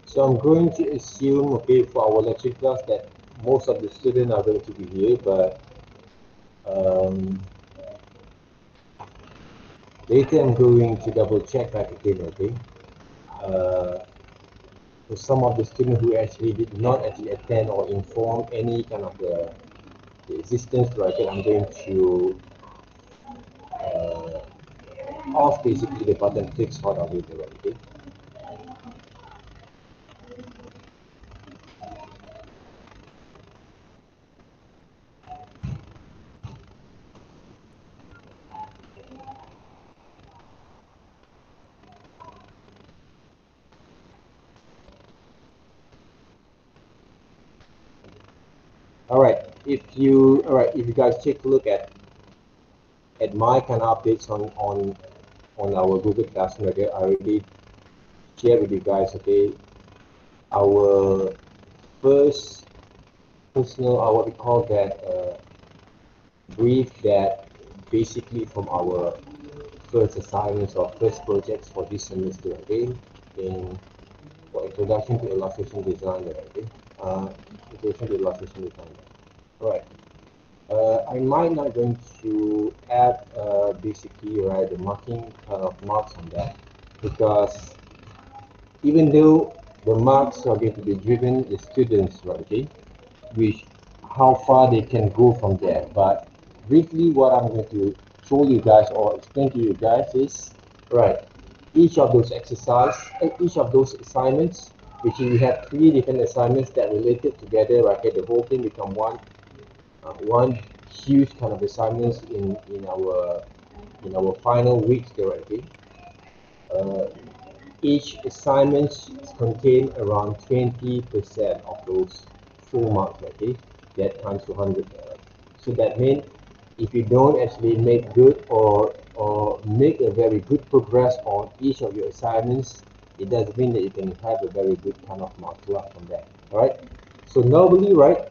So I'm going to assume, okay, for our lecture class that most of the students are going to be here, but um, later I'm going to double check back again, okay? Uh, for some of the students who actually did not actually attend or inform any kind of the existence, right? I'm going to uh, off basically the button fix hot of it, right? Okay. All right, if you guys take a look at my kind of updates on our Google Classroom, okay, I already shared with you guys, okay, our first personal, what we call that brief that basically from our first assignments or first projects for this semester, okay, in for introduction to illustration design, okay, introduction to illustration design. All right. I might not going to add basically right the marking kind of marks on that because even though the marks are going to be driven the students, right, okay, which how far they can go from there. But briefly, what I'm going to show you guys or explain to you guys is right. Each of those each of those assignments, which we have three different assignments that related together, right? Okay, the whole thing become one huge kind of assignments in our final weeks there, okay? Uh, each assignment contain around 20% of those full marks, okay? That times 200. So that means if you don't actually make good or make a very good progress on each of your assignments, it doesn't mean that you can have a very good kind of mark from that. All right. So normally, right,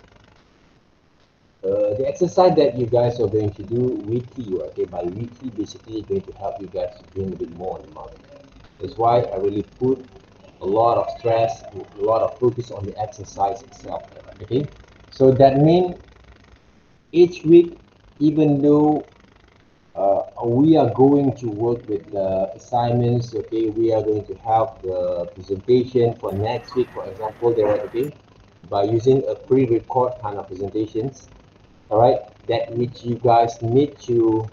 the exercise that you guys are going to do weekly, okay, by weekly, basically going to help you guys to gain a bit more on the market. That's why I really put a lot of stress, a lot of focus on the exercise itself, okay? So that means each week, even though we are going to work with the assignments, okay, we are going to have the presentation for next week, for example, there, okay, by using a pre-record kind of presentations, all right, that which you guys need to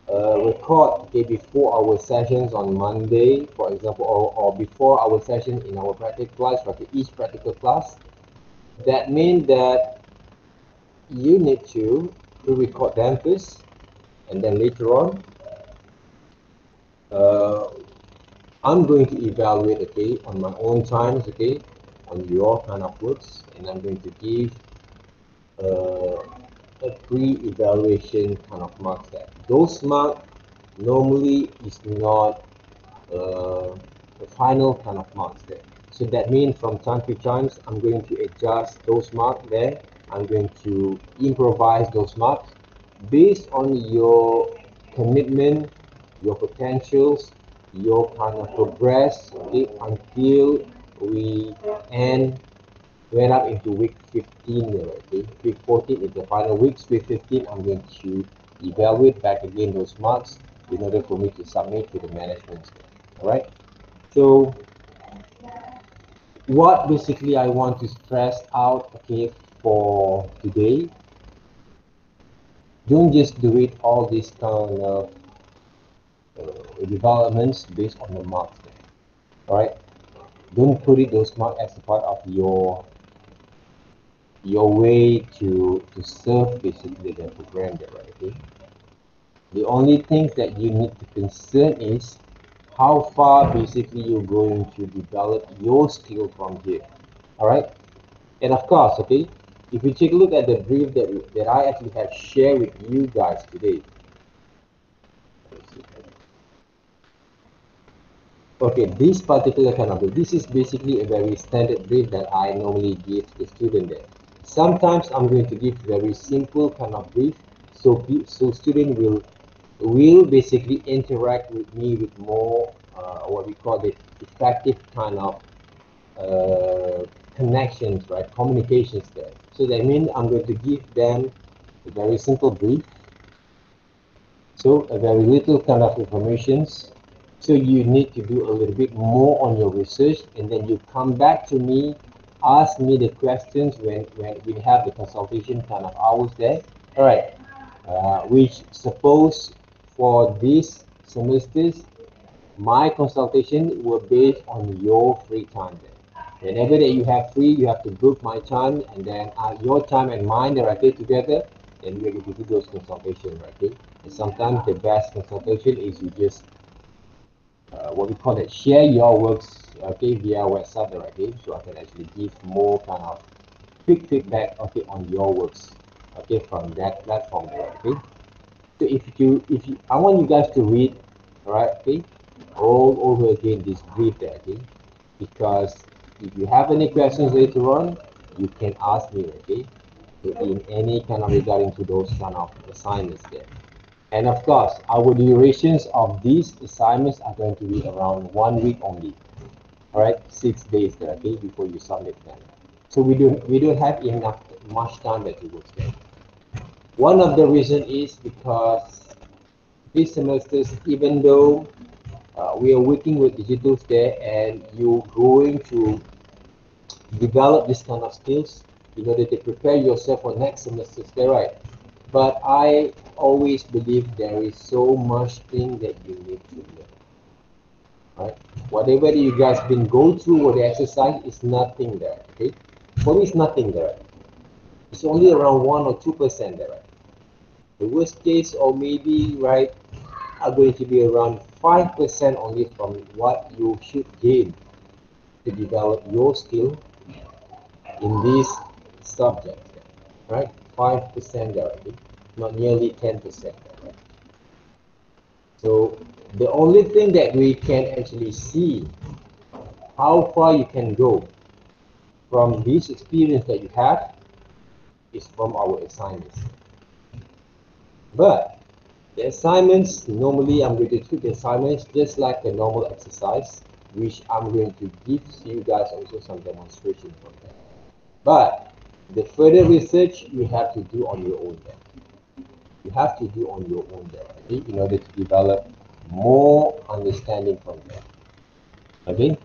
record, okay, before our sessions on Monday, for example, or before our session in our practical class, okay, each practical class. That means that you need to pre-record them first, and then later on, uh, I'm going to evaluate, okay, on my own times, okay, on your kind of works, and I'm going to give uh, a pre-evaluation kind of marks that those marks normally is not the final kind of marks there. So that means from time to time, I'm going to adjust those marks there. I'm going to improvise those marks based on your commitment, your potentials, your kind of progress, okay, until we end went up into week 15 there, okay. Week 14 is the final weeks. Week 15, I'm going to evaluate back again those marks in order for me to submit to the management. All right. So what basically I want to stress out, okay, for today, don't just do it all these kind of developments based on the marks. All right. Don't put it those marks as a part of your way to serve basically the program there, right? Okay. The only thing that you need to concern is how far basically you're going to develop your skill from here. All right. And of course, okay, if you take a look at the brief that I actually have shared with you guys today. Okay, this particular kind of brief, this is basically a very standard brief that I normally give to the student there. Sometimes I'm going to give very simple kind of brief, so student will basically interact with me with more what we call the effective kind of connections, right? Communications there. So that means I'm going to give them a very simple brief. So a very little kind of informations. So you need to do a little bit more on your research, and then you come back to me, ask me the questions when we have the consultation kind of hours there. All right. Which suppose for these semesters, my consultation will based on your free time there. Whenever that you have free, you have to book my time, and then your time and mine are right together, then we're going to do those consultations, right? Okay? And sometimes the best consultation is you just what we call it, share your works, okay, via website, right? Okay? So I can actually give more kind of quick feedback, okay, on your works, okay, from that platform there, okay. So if you, I want you guys to read, all right, okay, all over again this brief there, okay, because if you have any questions later on, you can ask me, okay, in any kind of regarding to those kind of assignments there. And of course, our durations of these assignments are going to be around 1 week only, all right, 6 days there, okay, before you submit them. So we don't have enough much time that you will spend. One of the reason is because these semesters, even though we are working with digitals there, and you're going to develop this kind of skills in order to prepare yourself for next semesters there, right? But I always believe there is so much thing that you need to learn, right? Whatever you guys been go through with the exercise is nothing there, okay? For me, it's nothing there. It's only around 1 or 2% there, right? The worst case, or maybe, right, are going to be around 5% only from what you should gain to develop your skill in this subject, right? 5% already, not nearly 10%. Right? So the only thing that we can actually see how far you can go from this experience that you have is from our assignments. But the assignments, normally I'm going to treat the assignments just like a normal exercise, which I'm going to give you guys also some demonstration from that. But the further research you have to do on your own there. You have to do on your own there, okay, in order to develop more understanding from that. Okay,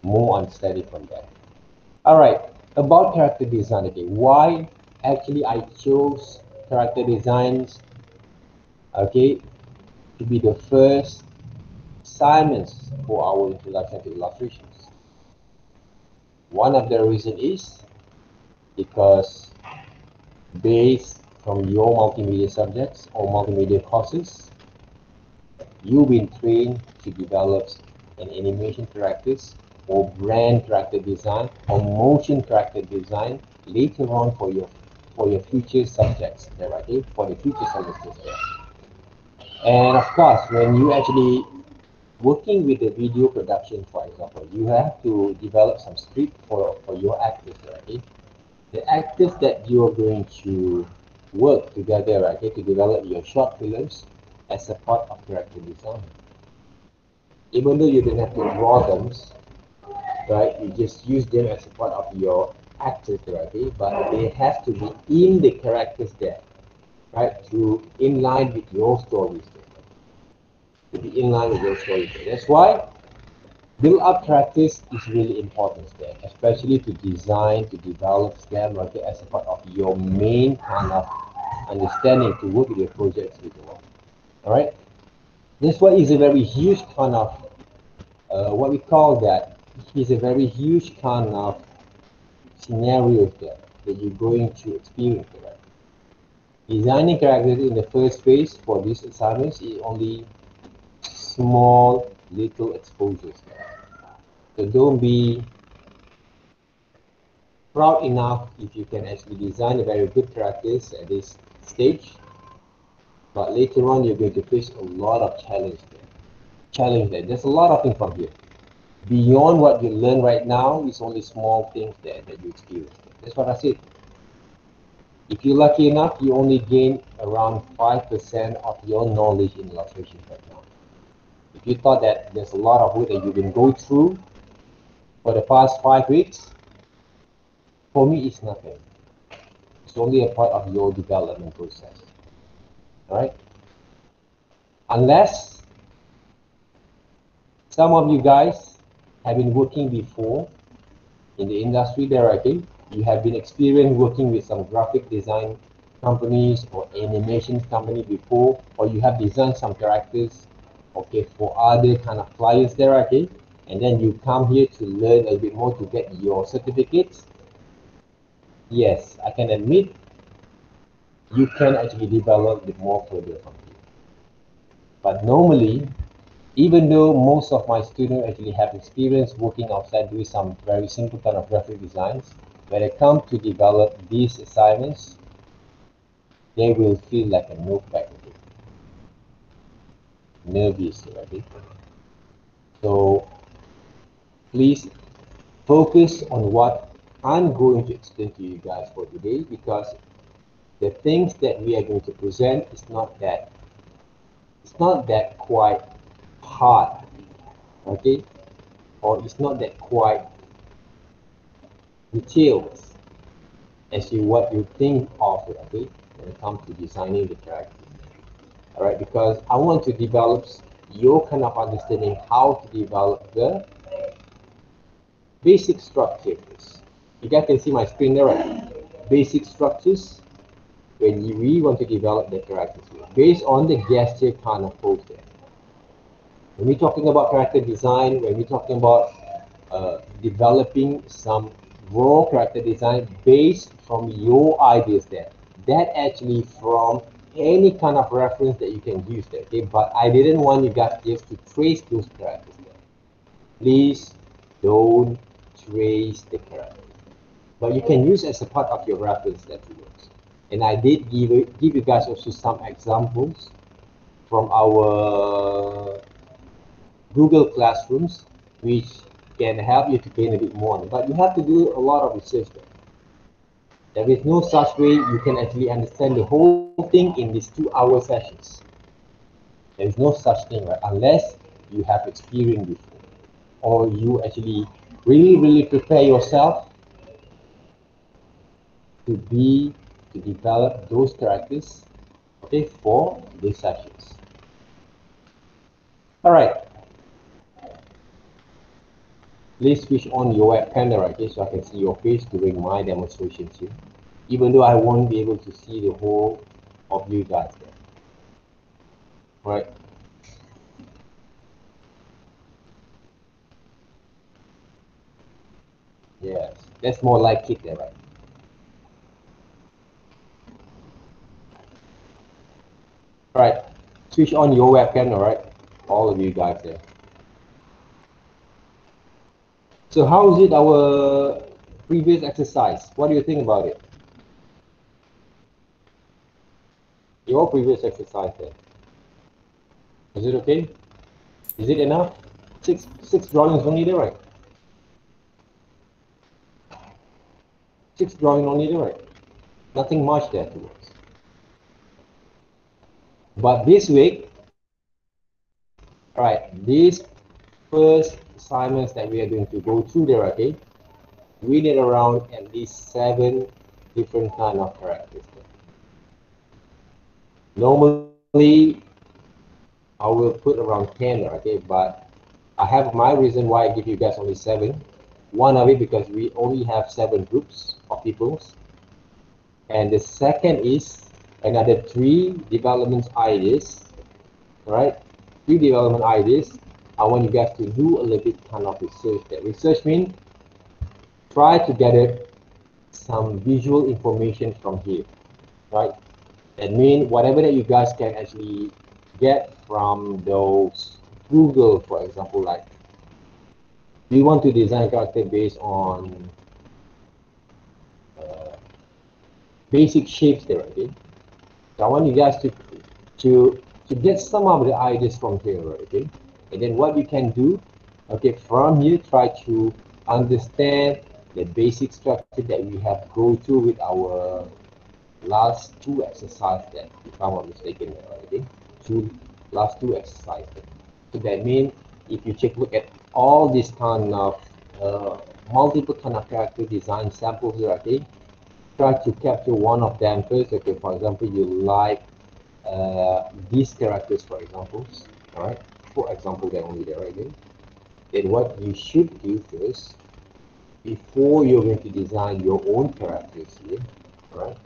more understanding from that. All right, about character design again. Why actually I chose character designs, okay, to be the first assignments for our introduction to illustrations. One of the reason is because based from your multimedia subjects or multimedia courses, you've been trained to develop an animation characters or brand character design or motion character design later on for your future subjects, right? For the future semesters there. And of course, when you actually working with the video production, for example, you have to develop some script for your actors, right? The actors that you are going to work together, right, to develop your short films as a part of character design. Even though you don't have to draw them, right, you just use them as a part of your actors, right, but they have to be in the characters there, right, to in line with your stories, to be in line with your stories. That's why build-up practice is really important there, especially to design, to develop them, right, as a part of your main kind of understanding to work with your projects later on. All right, this one is a very huge kind of what we call that is a very huge kind of scenario that you're going to experience. Right? Designing characters in the first phase for these assignments is only small little exposures. So don't be proud enough if you can actually design a very good characters at this stage, but later on you're going to face a lot of challenge there. There's a lot of things from here. Beyond what you learn right now is only small things there that you experience. That's what I said. If you're lucky enough, you only gain around 5% of your knowledge in illustration right now. If you thought that there's a lot of work that you can go through, for the past 5 weeks, for me, it's nothing. It's only a part of your development process. All right? Unless some of you guys have been working before in the industry directly, you have been experienced working with some graphic design companies or animation company before, or you have designed some characters, okay, for other kind of clients directly, and then you come here to learn a bit more to get your certificates. Yes, I can admit you can actually develop a bit more further from here. But normally, even though most of my students actually have experience working outside doing some very simple kind of graphic designs, when it comes to develop these assignments, they will feel like a notepad, nervous, right? So please focus on what I'm going to explain to you guys for today, because the things that we are going to present is not that quite hard, okay, or it's not that quite detailed as what you think of it, okay, when it comes to designing the character. All right, because I want to develop your kind of understanding how to develop the basic structures. You guys can see my screen there, right? Basic structures when we want to develop the characters based on the gesture kind of pose there. When we're talking about character design, when we're talking about developing some raw character design based from your ideas there, that actually from any kind of reference that you can use there, okay? But I didn't want you guys just to trace those characters there. Please don't trace the characters, but you can use as a part of your reference that works. And I did give you guys also some examples from our Google Classrooms, which can help you to gain a bit more. But you have to do a lot of research there. There is no such way you can actually understand the whole thing in these 2-hour sessions. There is no such thing, right? Unless you have experience before, or you actually really prepare yourself to develop those characters, okay, for these sessions. All right. Please switch on your web camera, okay, so I can see your face during my demonstrations here, even though I won't be able to see the whole of you guys there. All right. Yes, that's more like it there, right? All right, switch on your webcam, all right, all of you guys there. So how is it our previous exercise? What do you think about it? Your previous exercise there. Is it okay? Is it enough? Six drawings only there, right? 6 drawing only there, right? Nothing much there towards. But this week, all right, these first assignments that we are going to go through there, okay, we need around at least 7 different kind of characters there. Normally I will put around 10, okay, but I have my reason why I give you guys only 7. One of it because we only have 7 groups of people, and the second is another 3 development ideas. All right, 3 development ideas. I want you guys to do a little bit kind of research there. Research means try to gather some visual information from here, right? That means whatever that you guys can actually get from those Google, for example, like we want to design a character based on basic shapes there, okay? So I want you guys to get some of the ideas from here, okay? And then what you can do, okay, from here, try to understand the basic structure that we have go through with our last 2 exercises that, if I'm not mistaken, okay? Last two exercises. So that means if you take a look at all these kind of multiple kind of character design samples here, okay? Try to capture one of them first, okay? For example, you like these characters, for example, all right? For example, they're only there, right? Then what you should do first, before you're going to design your own characters here, all right?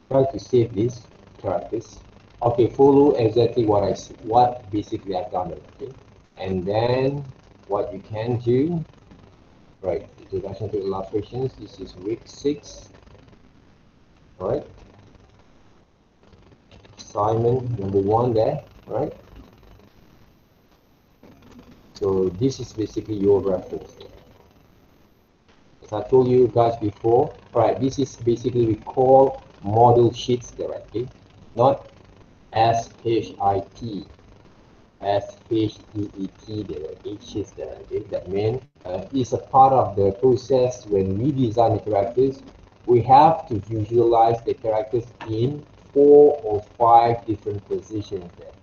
Try to save these characters. Okay, follow exactly what basically I've done, okay? And then what you can do, right? Introduction to illustrations. This is week 6, right? Assignment number 1 there, right? So this is basically your reference. As I told you guys before, right? This is basically we call model sheets there, okay? Not SHIT. SHEET there, okay? Sheets there, okay? That means it's a part of the process when we design the characters. We have to visualize the characters in 4 or 5 different positions there,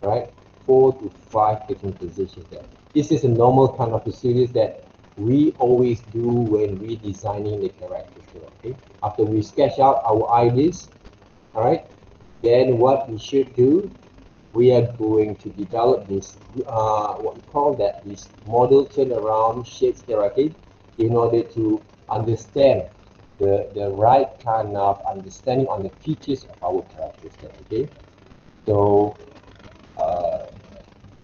right? 4 to 5 different positions there. This is a normal kind of procedures that we always do when we designing the characters there, okay? After we sketch out our ideas, all right, then what we should do, we are going to develop this what we call that, this model turnaround shapes hierarchy, in order to understand the right kind of understanding on the features of our characters there, okay? So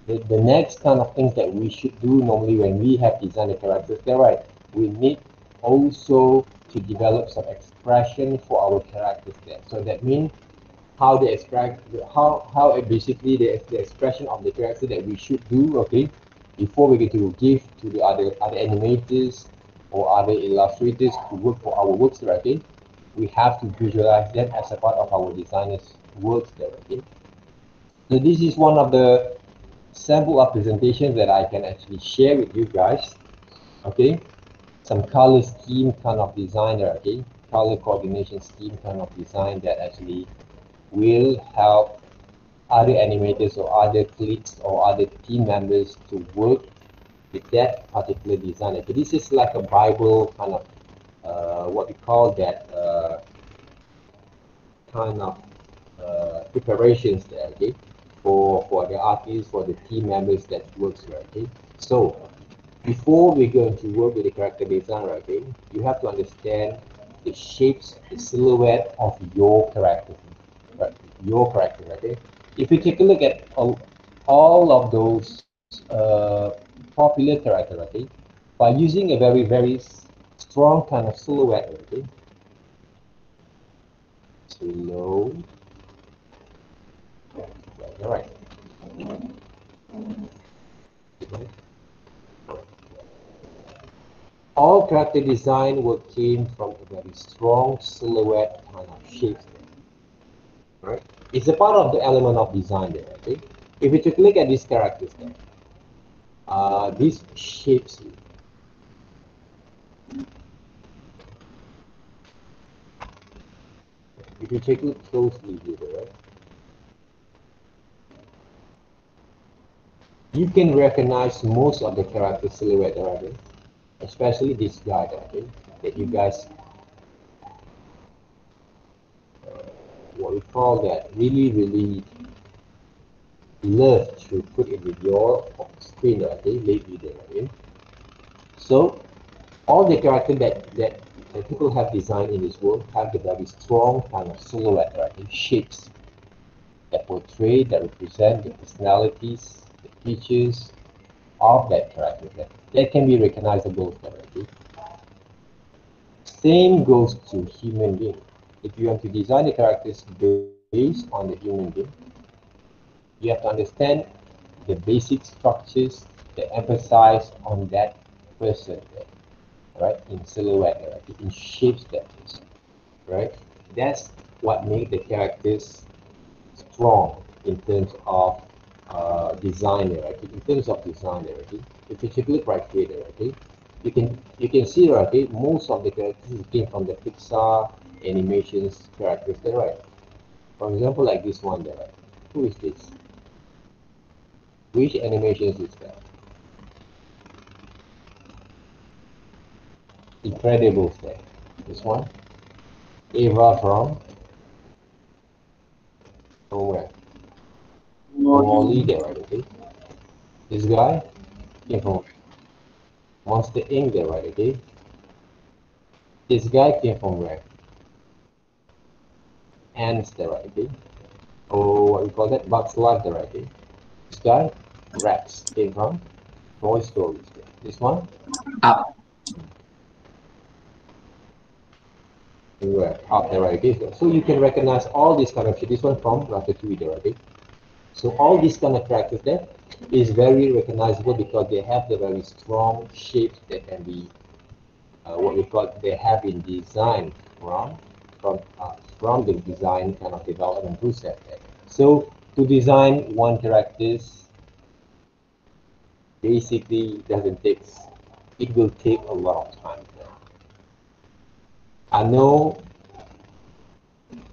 the next kind of things that we should do normally when we have designed the characters there, right, we need also to develop some expression for our characters there. So that means how they express, how basically the expression of the character that we should do, okay, before we get to give to the other animators or other illustrators to work for our works there, okay? We have to visualize them as a part of our designers works there, okay? So this is one of the sample of presentations that I can actually share with you guys, okay? Some color scheme kind of design there, okay? Color coordination scheme kind of design that actually will help other animators or other colleagues or other team members to work with that particular design. Okay, this is like a Bible kind of what we call that kind of preparations there, okay, for the artists, for the team members that works here, okay. So before we're going to work with the character design, okay, you have to understand the shapes, the silhouette of your character, right? Your character, okay. If you take a look at all of those popular character, okay, by using a very strong kind of silhouette, okay, slow, all right. All character design will came from a very strong silhouette kind of shapes, right? It's a part of the element of design there, okay? If you take a look at these characters there, these shapes, if you take a look closely here, right, you can recognize most of the character silhouette already, especially this guy, okay, that you guys, what we call that, really love to put it with your screen, okay, lately there, okay. So all the characters that people have designed in this world have the very strong kind of silhouette, right? Shapes that portray, that represent the personalities, the features of that character that can be recognizable directly. Same goes to human being. If you want to design the characters based on the human being, you have to understand the basic structures that emphasize on that person, right? In silhouette, right? In shapes that is, right? That's what makes the characters strong in terms of design, right? In terms of design, right? If you take a look right here, okay, you can see, right? Most of the characters came from the Pixar animations characters, there, right? For example, like this one there, right? Who is this? Which animations is that? Incredibles there. This one. Ava from where? From Wally there, right? Okay. This guy came from Monster Inc. there, right? Okay. This guy came from where? Ants there, right? Okay. Oh, what we call that? Bugs Life there, right? Okay. This guy, Rex, came from Toy Stories there. This one, Up. where? Up there, right? Okay. So you can recognize all these kind of shit. This one from Ratatouille there, right? Okay. So all these kind of characters there is very recognizable because they have the very strong shapes that can be what we call they have been designed from the design kind of development process there. So to design one characters basically doesn't take it will take a lot of time. I know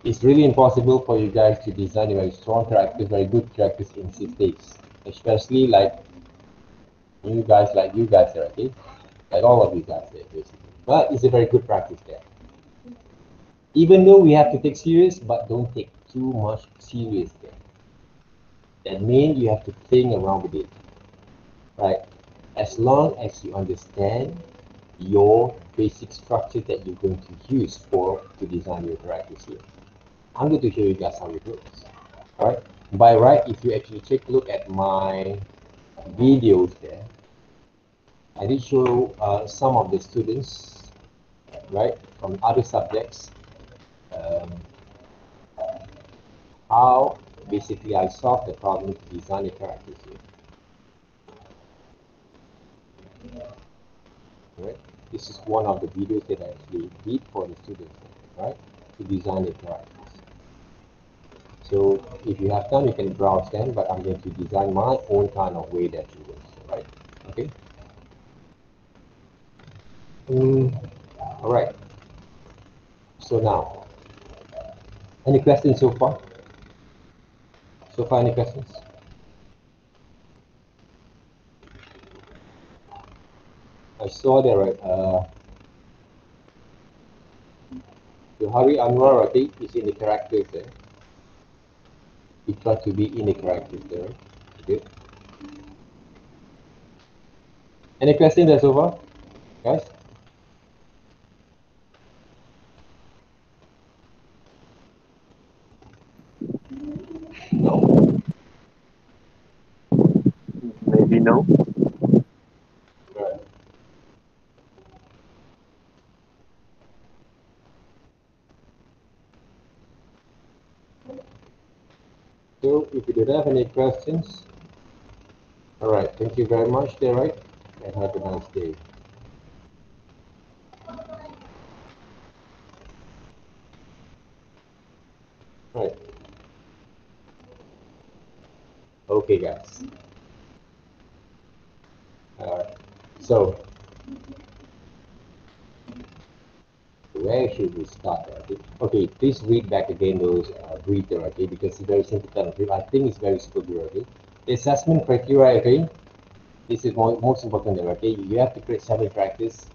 it's really impossible for you guys to design a very strong characters, very good characters in 6 days, especially like you guys are okay, like all of you guys there basically. But it's a very good practice there. Even though we have to take serious, but don't take too much serious there. That means you have to think around with it, right? As long as you understand your basic structure that you're going to use to design your characters here. I'm going to show you guys how it works. All right. By right, if you actually take a look at my videos there, I did show some of the students, right, from other subjects, um, how basically I solved the problem to design the characters here. Right? This is one of the videos that I actually did for the students, right, to design the characters. So if you have time, you can browse them, but I'm going to design my own kind of way that you will, right? Okay. All right. So now, any questions so far? So far, any questions? I saw there, right? Hari Anwar, I think, is in the characters there. He tried to be in the characters there. Okay. Any questions there so far, guys? No. Maybe no. Right. So if you don't have any questions, all right. Thank you very much, there, right? And have a nice day. Right. Okay, guys. So where should we start? Okay, okay, please read back again those brief there, okay, because it's very simple kind of brief. I think it's very simple here, okay. The assessment criteria, okay, this is most important there, okay. You have to create 7 characters,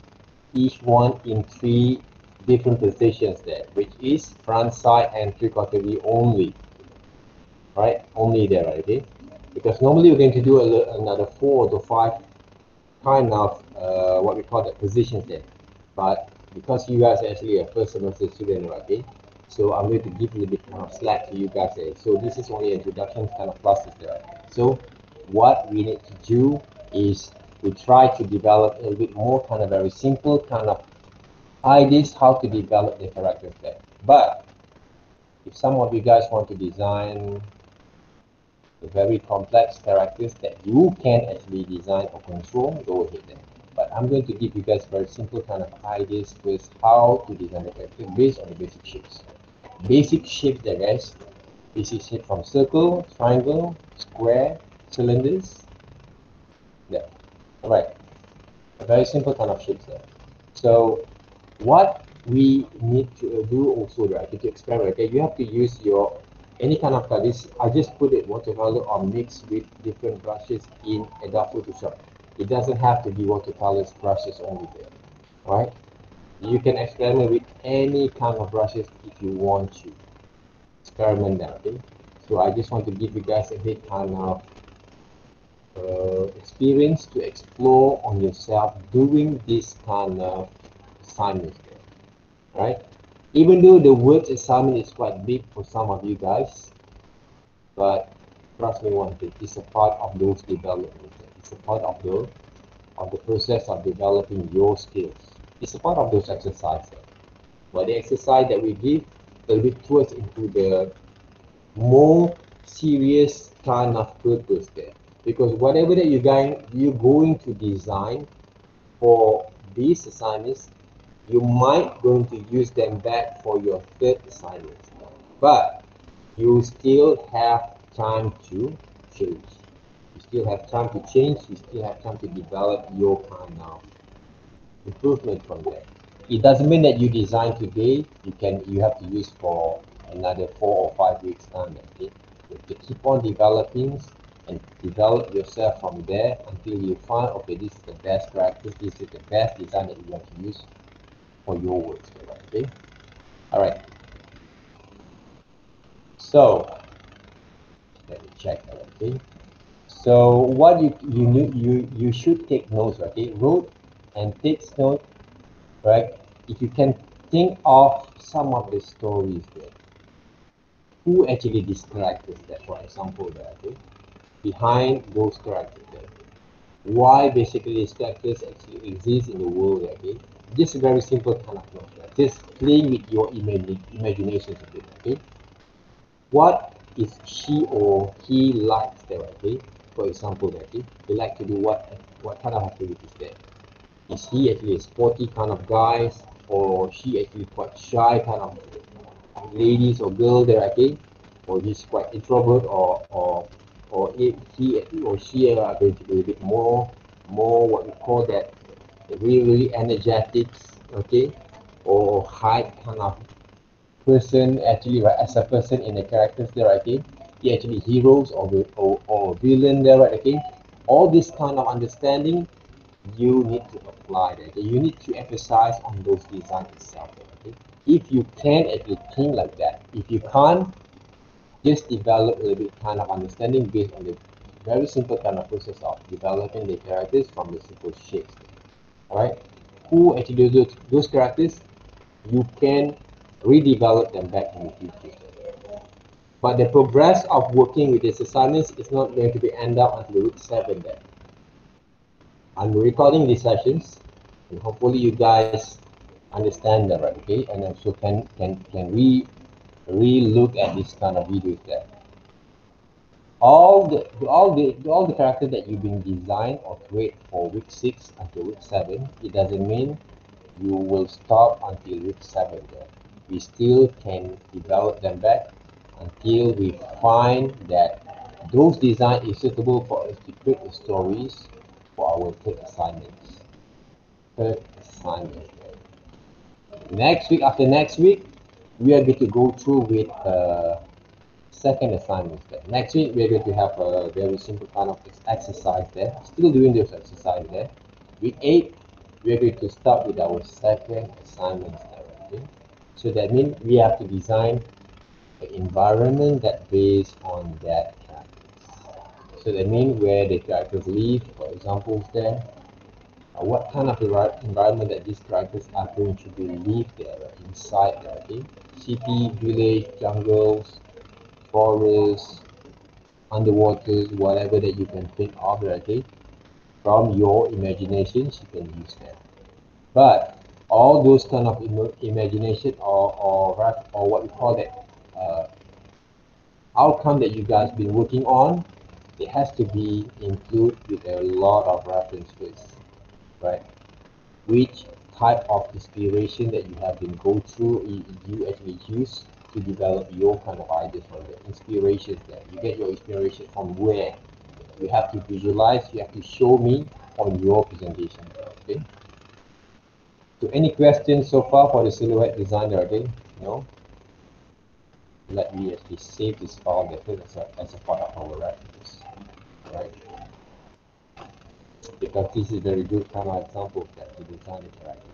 each one in 3 different positions there, which is front, side, and 3/4 view only, right? Only there, okay. Because normally we're going to do another 4 to 5 kind of what we call the positions there, but because you guys are actually a first semester student, okay, so I'm going to give you a bit kind of slack to you guys there. So this is only introduction kind of classes there. So what we need to do is we try to develop a little bit more kind of very simple kind of ideas how to develop the characters there. But if some of you guys want to design very complex characters that you can actually design or control, go ahead then. But I'm going to give you guys very simple kind of ideas with how to design the character based on the basic shapes. Basic shapes, the rest, basic shape from circle, triangle, square, cylinders. Yeah, all right. A very simple kind of shapes there. So what we need to do also, right, to experiment, okay, you have to use your any kind of colors. I just put it watercolor or mix with different brushes in Adobe Photoshop. It doesn't have to be watercolors brushes only there, right? You can experiment with any kind of brushes if you want to. Experiment that, okay? So I just want to give you guys a bit kind of experience to explore on yourself doing this kind of assignments, right? Even though the words assignment is quite big for some of you guys, but trust me one thing, it's a part of those development. It's a part of the process of developing your skills. It's a part of those exercises. But the exercise that we give will be towards into the more serious kind of purpose there. Because whatever that you're going to design for these assignments, you might going to use them back for your third assignment. But you still have time to change. You still have time to change, you still have time to develop your kind of improvement from there. It doesn't mean that you design today, you have to use for another 4 or 5 weeks time. Okay? You have to keep on developing and develop yourself from there until you find, okay, this is the best practice, this is the best design that you want to use for your works. Okay? Alright. So let me check that, okay? So what you should take notes, okay? Wrote and takes note, right? If you can think of some of the stories there, who actually these characters that, for example, there, okay? Behind those characters there, why basically these characters actually exist in the world, okay? Just a very simple kind of note, right? Just playing with your imagination a bit, okay? What is she or he likes there, okay? For example, okay, they like to do what kind of activities there? Is he actually a sporty kind of guys, or she actually quite shy kind of ladies or girl there, okay? Or he's quite introvert, or if he or she are going to be a bit more what we call that really energetic, okay? Or high kind of person actually, right, as a person in the characters there, right, okay, he actually heroes or villain there, right, okay, all this kind of understanding you need to apply that, okay? You need to emphasize on those designs itself, okay? If you can actually think like that, if you can't, just develop a little bit kind of understanding based on the very simple kind of process of developing the characters from the simple shapes, all right? Who actually do those characters, you can redevelop them back in the future. But the progress of working with these assignments is not going to be end up until week 7 there. I'm recording these sessions, and hopefully you guys understand that, right? Okay, and also can re-look at this kind of videos there. All the characters that you've been designed or create for week 6 until week 7, it doesn't mean you will stop until week 7 there. We still can develop them back until we find that those design is suitable for us to create the stories for our third assignments. Third assignment. Next week, after next week, we are going to go through with second assignment there. Next week, we are going to have a very simple kind of exercise there. Still doing this exercise there. Week 8, we are going to start with our second assignment there. Okay? So that means we have to design an environment that based on that characters. So that means where the characters live, for example, there, what kind of environment that these characters are going to be live there, inside there, okay? City, village, jungles, forests, underwaters, whatever that you can think of, okay? From your imaginations, you can use them. But all those kind of imagination or what we call that outcome that you guys been working on, it has to be included with a lot of references, right? Which type of inspiration that you have been go through you actually use to develop your kind of ideas from the inspirations that you get your inspiration from where you have to visualize, you have to show me on your presentation, okay? So any questions so far for the silhouette designer, okay? No? Let me actually save this file there as a part of our reference, right? Because this is very good kind of example of that to design the character.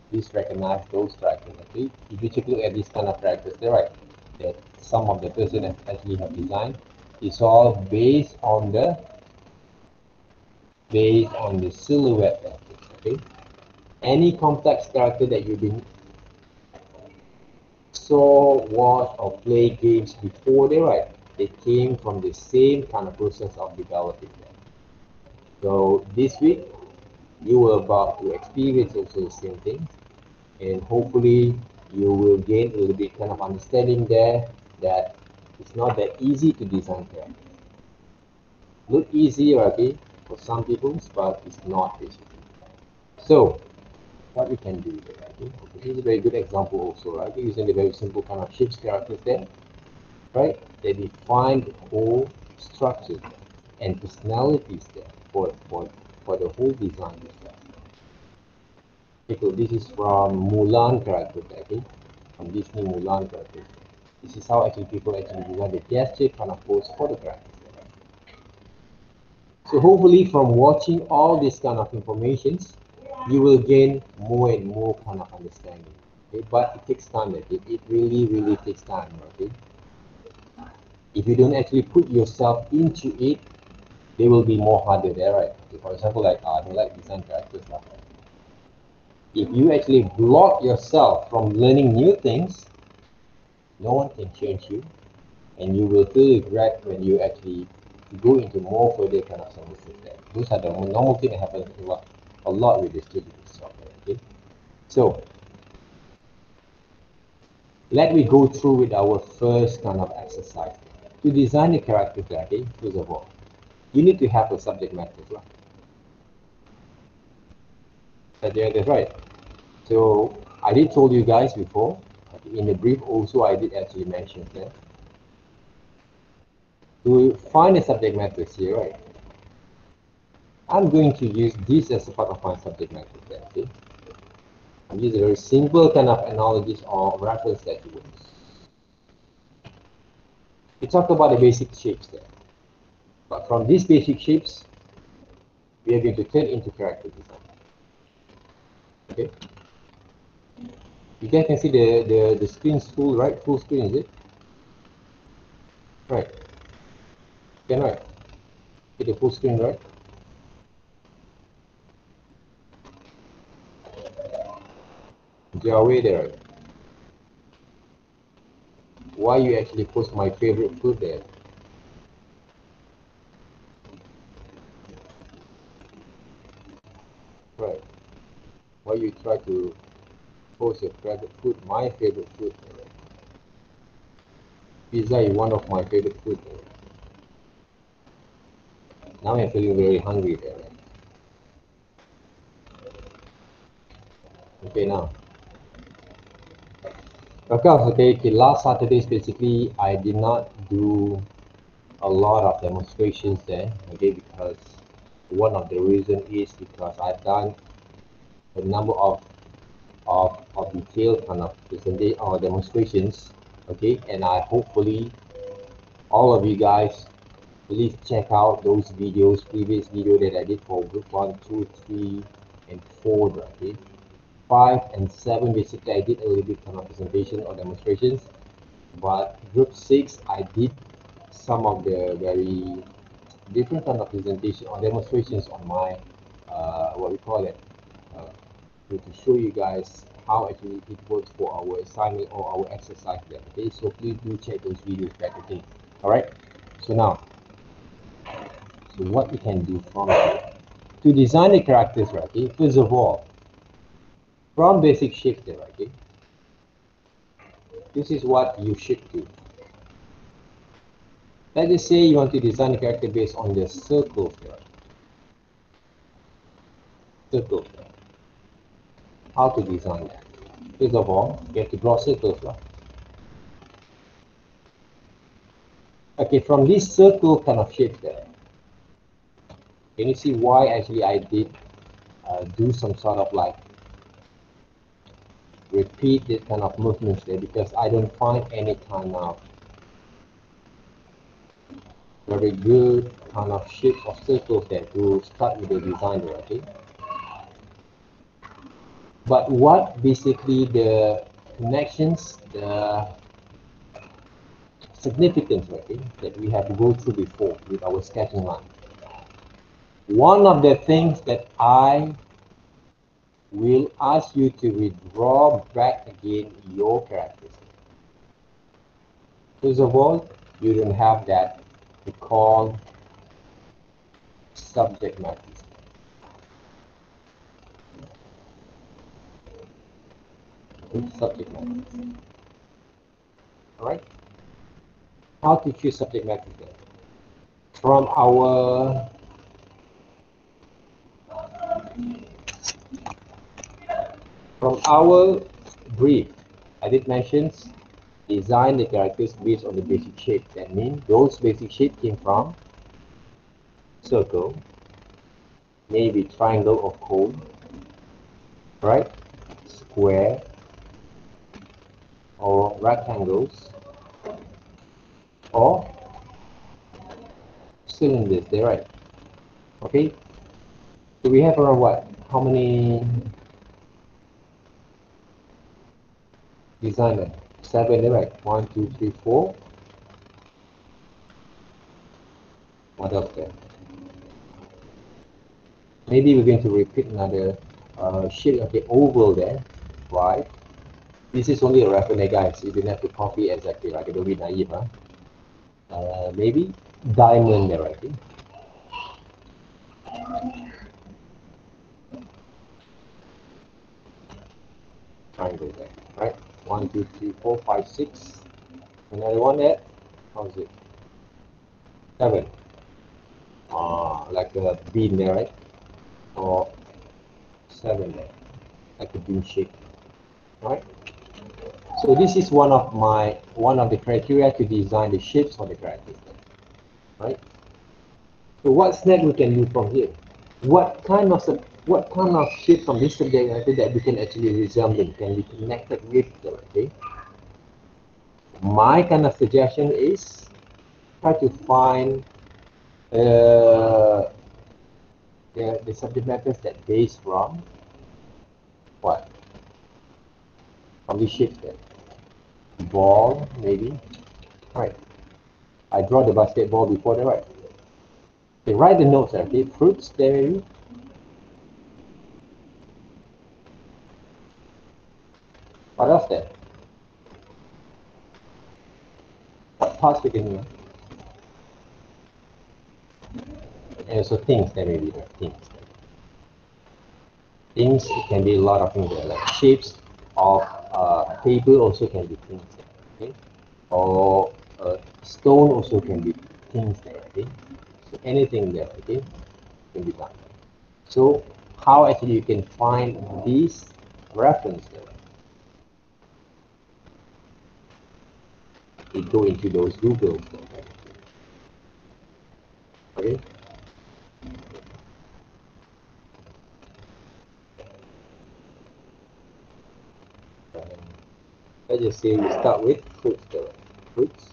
please recognize those characters. Okay, if you take a look at these kind of characters, they're right. That some of the person actually have designed. It's all based on the silhouette. Okay, any complex character that you've been saw, watch, or play games before, they're right. They came from the same kind of process of developing them. So this week you are about to experience also the same thing, and hopefully you will gain a little bit kind of understanding there that it's not that easy to design characters. Look easy, okay, for some people, but it's not basically. So what we can do there, okay? This is a very good example also, right? Using the very simple kind of shapes characters there, right? They define the whole structure and personalities there for the whole design itself. Okay, so this is from Mulan character, okay? From Disney Mulan character. This is how actually people actually design the gesture kind of pose for the characters. So hopefully from watching all this kind of informations, you will gain more and more kind of understanding. Okay? But it takes time. Okay? It really takes time. Okay? If you don't actually put yourself into it, they will be more harder there, right? Okay, for example, like I don't like design characters. If you actually block yourself from learning new things, no one can change you, and you will feel regret when you actually go into more further kind of services there. Those are the normal thing that happens a lot with distributed software. Okay, so let me go through with our first kind of exercise. To design a character, okay, first of all, you need to have a subject matter, right? That's right. So I did told you guys before, in the brief also I did actually mention that to find a subject matter here, right? I'm going to use this as a part of my subject matter there, okay? I'm using a very simple kind of analogies or reference that you use. We talked about the basic shapes there. But from these basic shapes, we are going to turn into character design. Okay? You guys can see the screen full, right? Full screen, is it? Right. Can right? Get the full screen, right? They are way there. Why you actually post my favorite food there? Right. Why you try to post your favorite food, my favorite food? Pizza is one of my favorite food. Now I'm feeling very hungry there. Okay, now. Okay, last Saturdays basically I did not do a lot of demonstrations there, okay, because one of the reason is because I've done a number of detailed kind of presentation or demonstrations, okay, and I hopefully all of you guys please check out those videos, previous video that I did for group 1, 2, 3, and 4, okay. 5 and 7 basically I did a little bit kind of presentation or demonstrations, but group 6 I did some of the very different kind of presentation or demonstrations on my what we call it to show you guys how actually it works for our assignment or our exercise there. Okay, so please do check those videos back. Okay, all right. So now, so what we can do from here to design the characters, right? Okay, first of all, from basic shape there, okay, this is what you should do. Let's just say you want to design a character based on the circles there. Circles there. How to design that? First of all, you have to draw circles, right? Okay, from this circle kind of shape there, can you see why actually I did do some sort of like repeated kind of movements there, because I don't find any kind of very good kind of shapes of circles there to start with the design there, okay? But what basically the connections, the significance, okay, that we have to go through before with our sketching line. One of the things that I will ask you to withdraw back again your characters. First of all, you don't have that we call subject matters. Subject matters. All right. How to choose subject matters then? From our brief, I did mention design the characters based on the basic shape. That means those basic shape came from circle, maybe triangle or cone, right? Square or rectangles or cylinders. They're right. Okay. So we have around what? How many designers? 7, right? 1, 2, 3, 4. What else there? Maybe we're going to repeat another shape of the oval there, right? This is only a reference, guys. You don't have to copy exactly, like don't be naive, huh? Maybe diamond there, right? Triangle there, right? 1, 2, 3, 4, 5, 6. Another one there. How's it? 7. Like a bean there, right? Or 7 there, like a bean shape, right? So this is one of the criteria to design the shapes for the characters, right? So what's next we can do from here? What kind of shape from this subject matter that we can actually resemble can be connected with them, okay? My kind of suggestion is try to find the subject matters that base from what? From the shapes there. Ball, maybe. Right. I draw the basketball before the right. Okay, write the notes, okay? Fruits there maybe. What else there? What parts we can use? And also things there maybe there. Things. Things, it can be a lot of things there, like shapes of paper also can be things there, okay? Or stone also can be things there, okay? So anything there, okay, can be done. So how actually you can find these reference there? You go into those Googles, okay? Let's just say we start with fruits there. Fruits,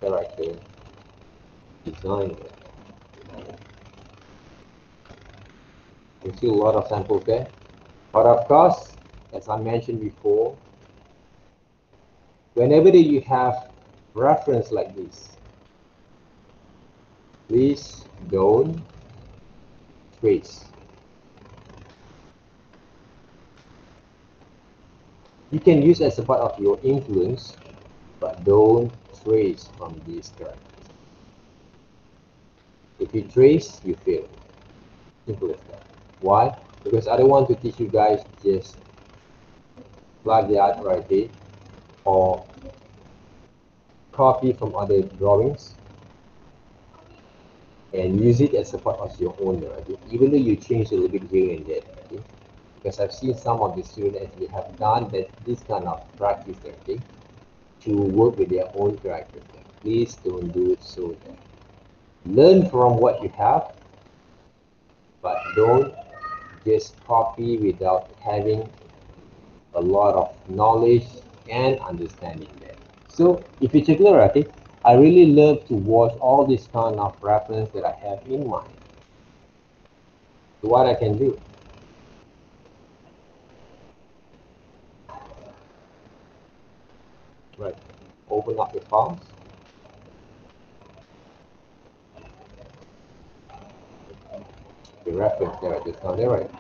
character, design. You see a lot of samples there. But of course, as I mentioned before, whenever you have reference like this, please don't trace. You can use as a part of your influence, but don't trace from these characters. If you trace, you fail. Simple as that. Why? Because I don't want to teach you guys just plagiate right there or copy from other drawings and use it as a part of your own, right? Even though you change a little bit here and there, okay? Because I've seen some of the students actually have done this kind of practice, okay, to work with their own characters. Please don't do it so that. Learn from what you have, but don't just copy without having a lot of knowledge and understanding there. So if you check it, I really love to watch all these kind of reference that I have in mind. So what I can do, Right. Open up the files. The reference there, just down there, right?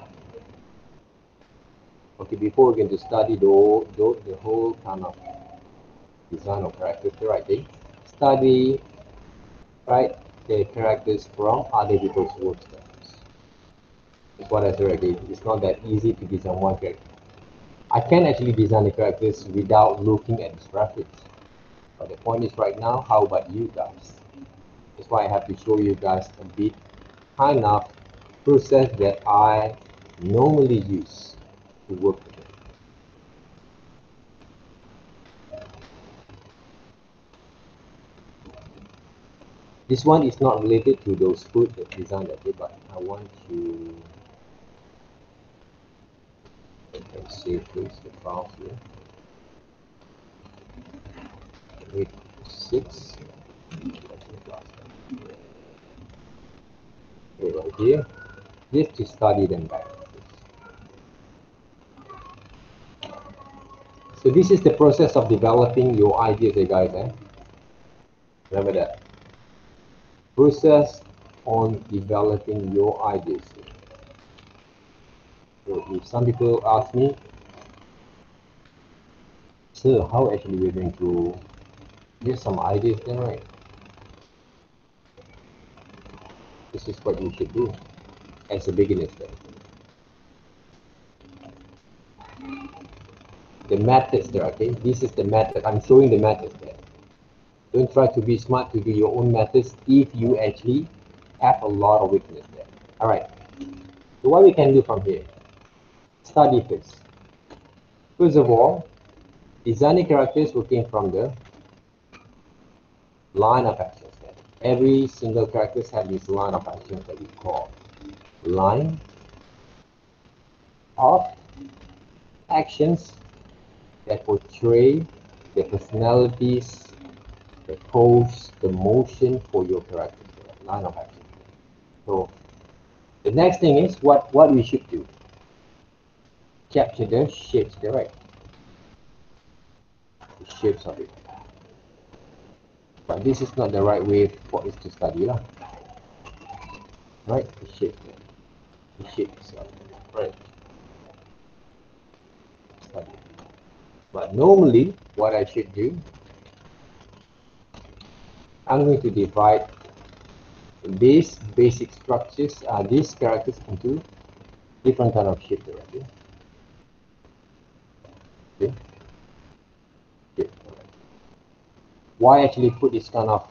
Okay, before we get to study the whole kind of design of characters, right? Okay? Study, right, the characters from other people's works. That's what I said already. It's not that easy to design one character. I can actually design the characters without looking at the graphics. But the point is right now, how about you guys? That's why I have to show you guys a bit kind of process that I normally use to work with it. This one is not related to those food that design that day, but I want to save first the files here. With 6. Right here, just to study them back. So this is the process of developing your ideas, guys. Remember that. Process on developing your ideas. So if some people ask me, so how actually we're going to get some ideas then, right? This is what you should do as a beginner then. The methods there, okay? This is the method. I'm showing the methods there. Don't try to be smart to do your own methods if you actually have a lot of weakness there. All right. So what we can do from here? Study first. First of all, designing characters working from the line of actions there. Every single character has this line of actions that we call line of actions that portray the personalities, the pose, the motion for your character. Line of action. So the next thing is what we should do. Capture the shapes there, right? The shapes of it. But this is not the right way for us to study lah. Right? The shape there. The shapes of it. Right. Study. But normally what I should do, I'm going to divide these basic structures, these characters into different kind of shapes already. Okay. Okay. Why actually put this kind of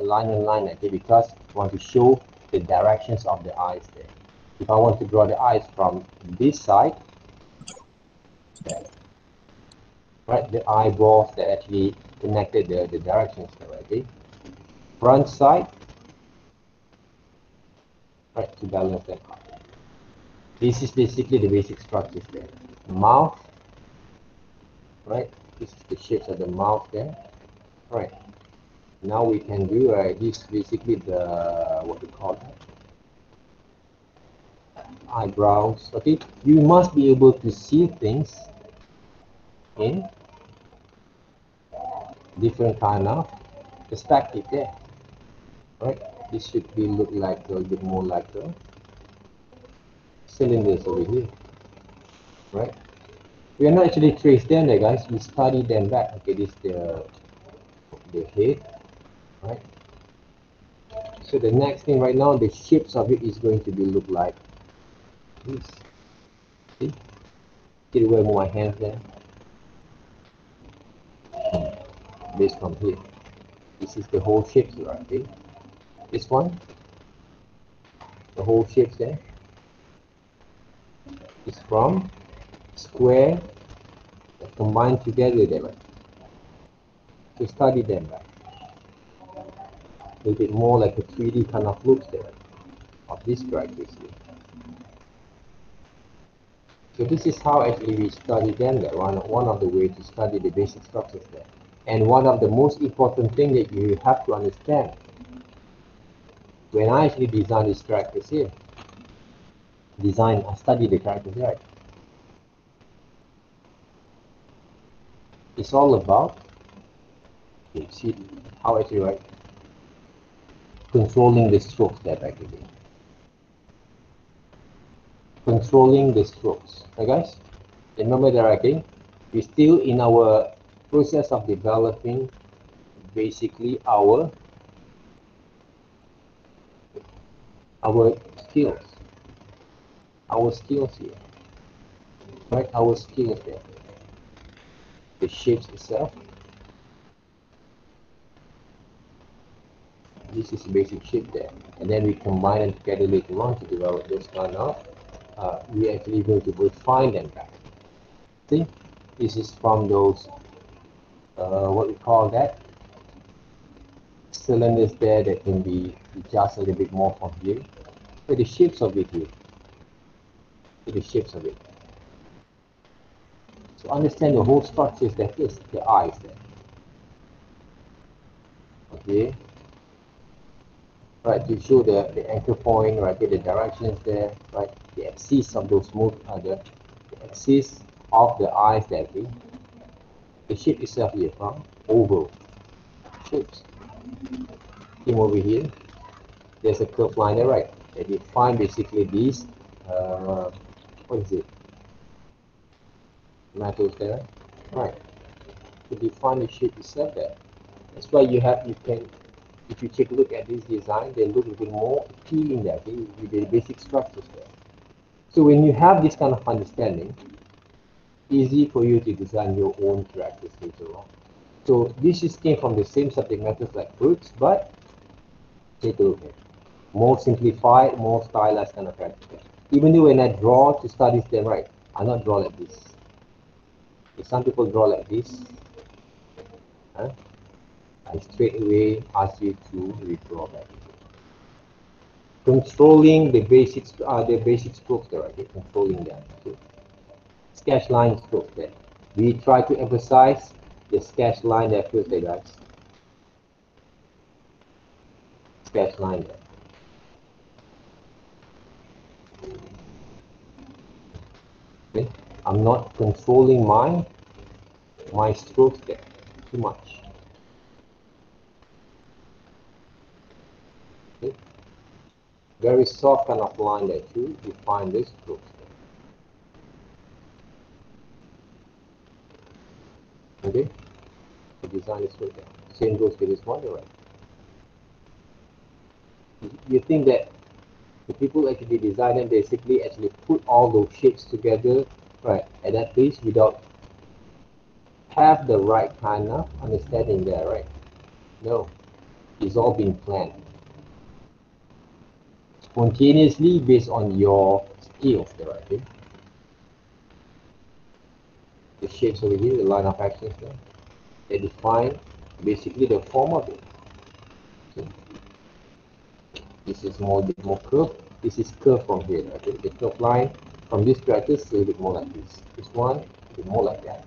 line and line? Okay, because I want to show the directions of the eyes there. If I want to draw the eyes from this side, okay, right, the eyeballs that actually connected the directions there, okay. Front side, right, to balance them out. This is basically the basic structures there. Mouth, right, this is the shapes of the mouth there, right. Now we can do this basically the what we call that, eyebrows. Okay, you must be able to see things in different kind of perspective there, right. This should be look like a bit more like a cylinders over here, right. We are not actually trace them there, guys. We study them back. Okay, this is the head, right. So the next thing right now, the shapes of it is going to be look like this. See? Get away with my hands there. This from here. This is the whole shapes, right? Okay. This one, the whole shapes there is from square combined together there, right? To study them back. A little bit more like a 3D kind of looks there of this characters here. So this is how actually we study them there. One of the ways to study the basic structures there. And one of the most important thing that you have to understand when I actually design these characters here, I study the characters right. It's all about You see how I write? Controlling the strokes there back again. Controlling the strokes. Okay, guys? Remember that again? We're still in our process of developing basically our skills. Our skills here. Right? Our skills there. The shapes itself. This is basic shape there. And then we combine them together later on to develop those kind of we actually going to refine them back. See? This is from those what we call that cylinders there that can be adjusted a little bit more from here. So the shapes of it here. So the shapes of it. So understand the whole structures that is the eyes there. Okay. Right, to show the anchor point, right, the directions there, right, the axis of those move the axis of the eyes there, okay? The shape itself here from oval shapes. Came over here, there's a curved line there, right? They define basically these what is it? Metals there, right? To define the shape itself there. That's why you can, if you take a look at this design, they look a bit more appealing there, okay, with the basic structures there. So when you have this kind of understanding, easy for you to design your own characters later on. So this is came from the same subject matters like fruits, but take a look at it. More simplified, more stylized kind of character. Even though when I draw to study them, right, I not draw like this. If some people draw like this, I straight away ask you to redraw back. Controlling the basic strokes there, okay? Controlling them. Okay? Sketch line strokes there. We try to emphasize the sketch line there first, guys. Sketch line there. Okay? I'm not controlling my strokes there too much. Okay? Very soft kind of line there to define this strokes there. Okay? The design is right there. Same goes with this one, right? You think that the people actually design and basically actually put all those shapes together, right, at that place without have the right kind of understanding there, right? No, it's all been planned spontaneously based on your skills there, right? Okay? The shapes over here, the line of actions there, they define basically the form of it. Okay? This is more curved. This is curved from here, right? Okay? The curved line from this character is a little bit more like this. This one, a bit more like that.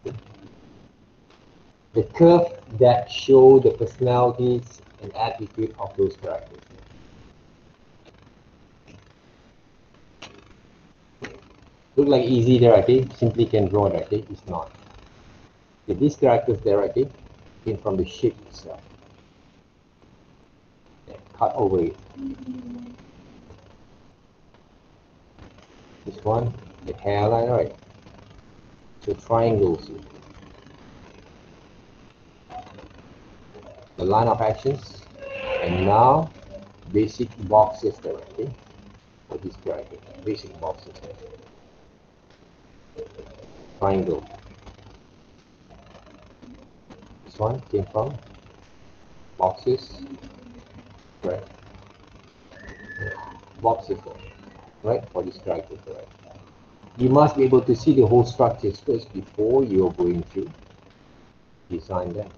Okay? The curve that show the personalities and attitude of those characters. Look like easy there, okay? Simply can draw that, okay? It's not. Okay, these characters there, okay, came from the shape itself. Okay, cut over it. This one, the hairline, right? So triangles. The line of actions, and now basic boxes there, okay? For this character, basic boxes there. Triangle. This one came from boxes, right? Boxes, right? For this character, right? You must be able to see the whole structures first before you're going to design them.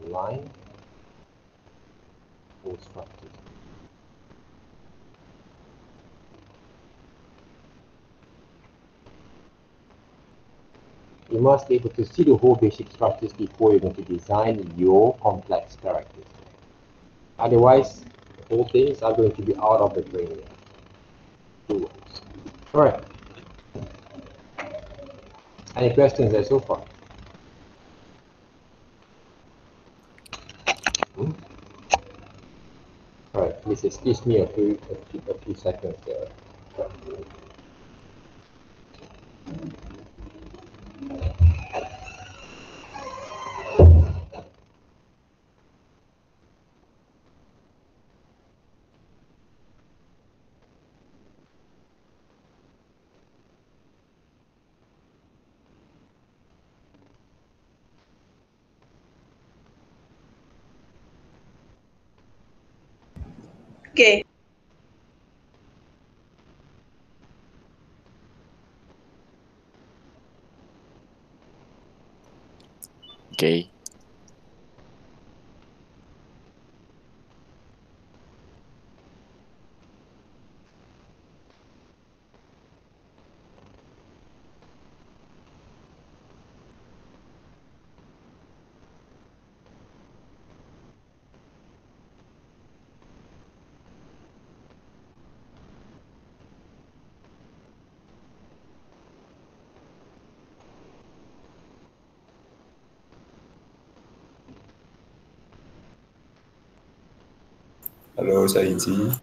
Line, whole structures. You must be able to see the whole basic structures before you're going to design your complex characters. Otherwise, the whole things are going to be out of the brain. Alright. Any questions there so far? Hmm? All right, please excuse me a few seconds there. Okay. Okay. Halo, saya Iji.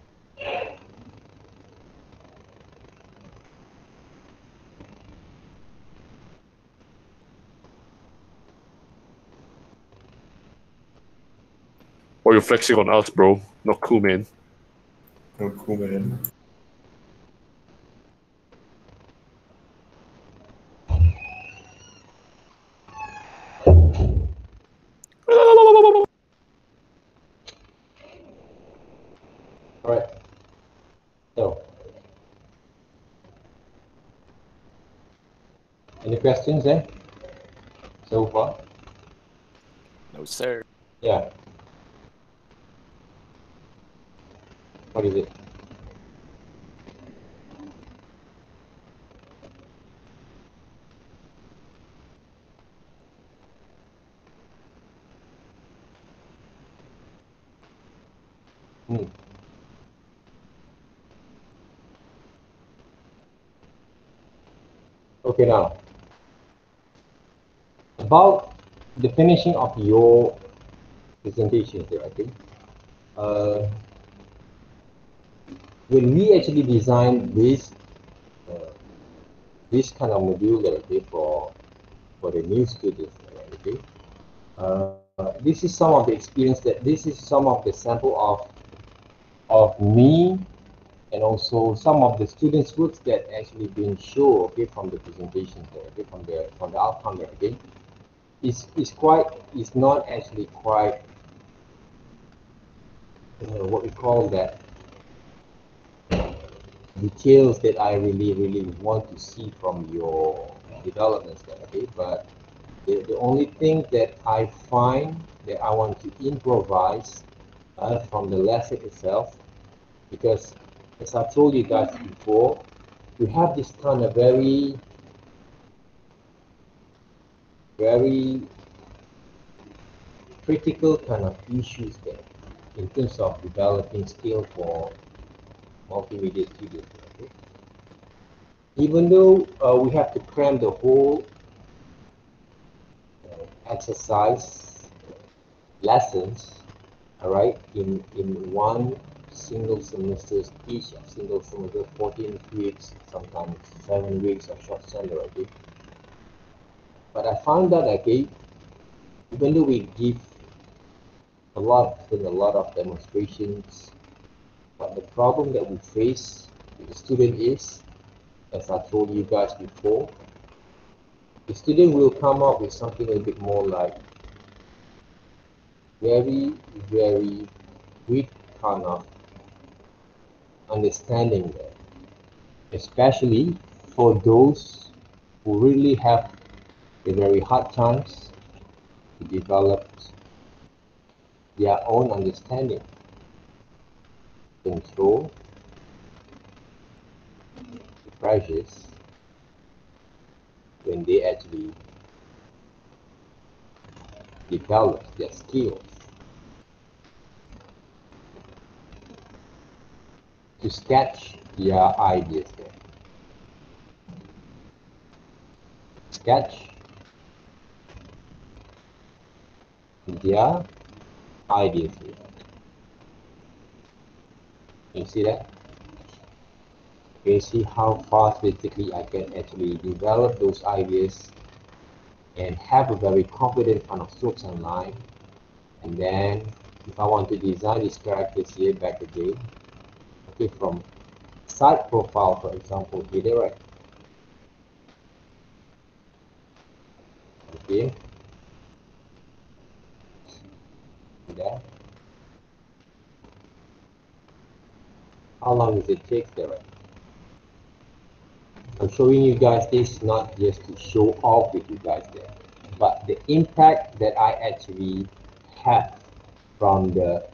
Or you're flexing on us, bro. Not cool, man. Oh, cool, man. All right. So, any questions there so far? No, sir. Yeah. What is it? Hmm. Okay, now about the finishing of your presentation there, okay? When we actually designed uh, this kind of module there, okay, for the new students, okay? This is some of the experience that this is some of the sample of me and also some of the students' works that actually been shown, okay, from the presentations there, okay, from the outcome there, okay. It's not actually quite what we call that details that I really want to see from your developments there, okay. But the only thing that I find that I want to improvise from the lesson itself, because as I told you guys before, we have this kind of very critical kind of issues there in terms of developing skill for multimedia students. Okay? Even though we have to cram the whole exercise lessons, all right, in one single semester each, single semester, 14 weeks, sometimes 7 weeks of short semester, okay. But I found that, okay, even though we give a lot of demonstrations, but the problem that we face with the student is, as I told you guys before, the student will come up with something a bit more like very weak kind of understanding there, especially for those who really have a very hard chance to develop their own understanding, control the pressures when they actually develop their skills to sketch their ideas there. sketch their ideas here. You see that? You see how fast basically I can actually develop those ideas and have a very confident kind of strokes and line. And then if I want to design these characters here back again, okay, from side profile, for example, here, right? Okay. There. How long does it take there, right? I'm showing you guys this not just to show off with you guys there, but the impact that I actually have from the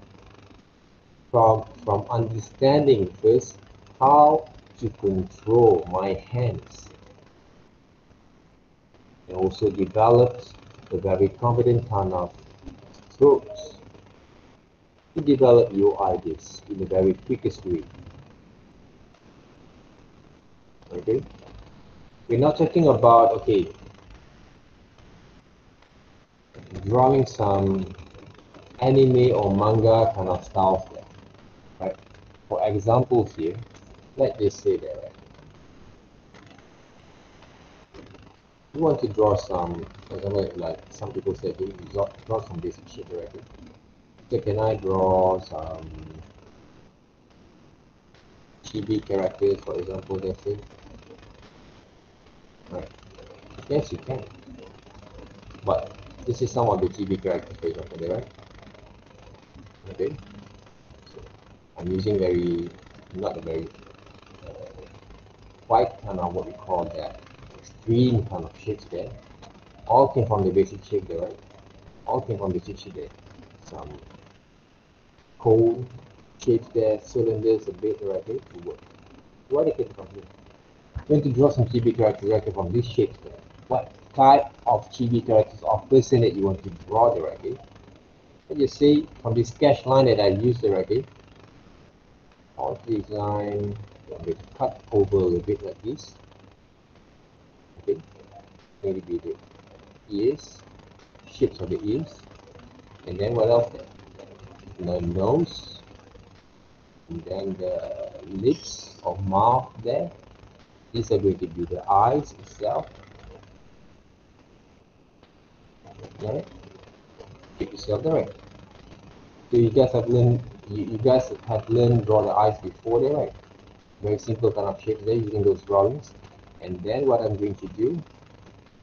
from understanding first how to control my hands, and also develops a very confident kind of strokes to develop your ideas in the very quickest way. Okay, we're not talking about, okay, drawing some anime or manga kind of styles there, right? For example here, let's just say that, right? You want to draw some, for example, like some people say, hey, draw some basic shit directly. So can I draw some chibi characters, for example, let's say? Right. Yes, you can. But this is some of the chibi characters, for example, right? Okay. So I'm using not a very quite kind of what we call that extreme kind of shapes there. All came from the basic shape there, right? All came from the basic shape there. Some cone shapes there, cylinders, a bit, right? Okay, to work. What it came from here? Going to draw some chibi characters directly from this shape there. What type of chibi characters or person that you want to draw directly? Let's just say from this sketch line that I used directly, I'll design, I'm going to cut over a little bit like this. Okay, maybe be the ears, shapes of the ears, and then what else there? The nose, and then the lips or mouth there. These are going to be the eyes itself. Right? Keep yourself there, right? So you guys have learned, draw the eyes before there, right? Very simple kind of shapes there using those drawings. And then what I'm going to do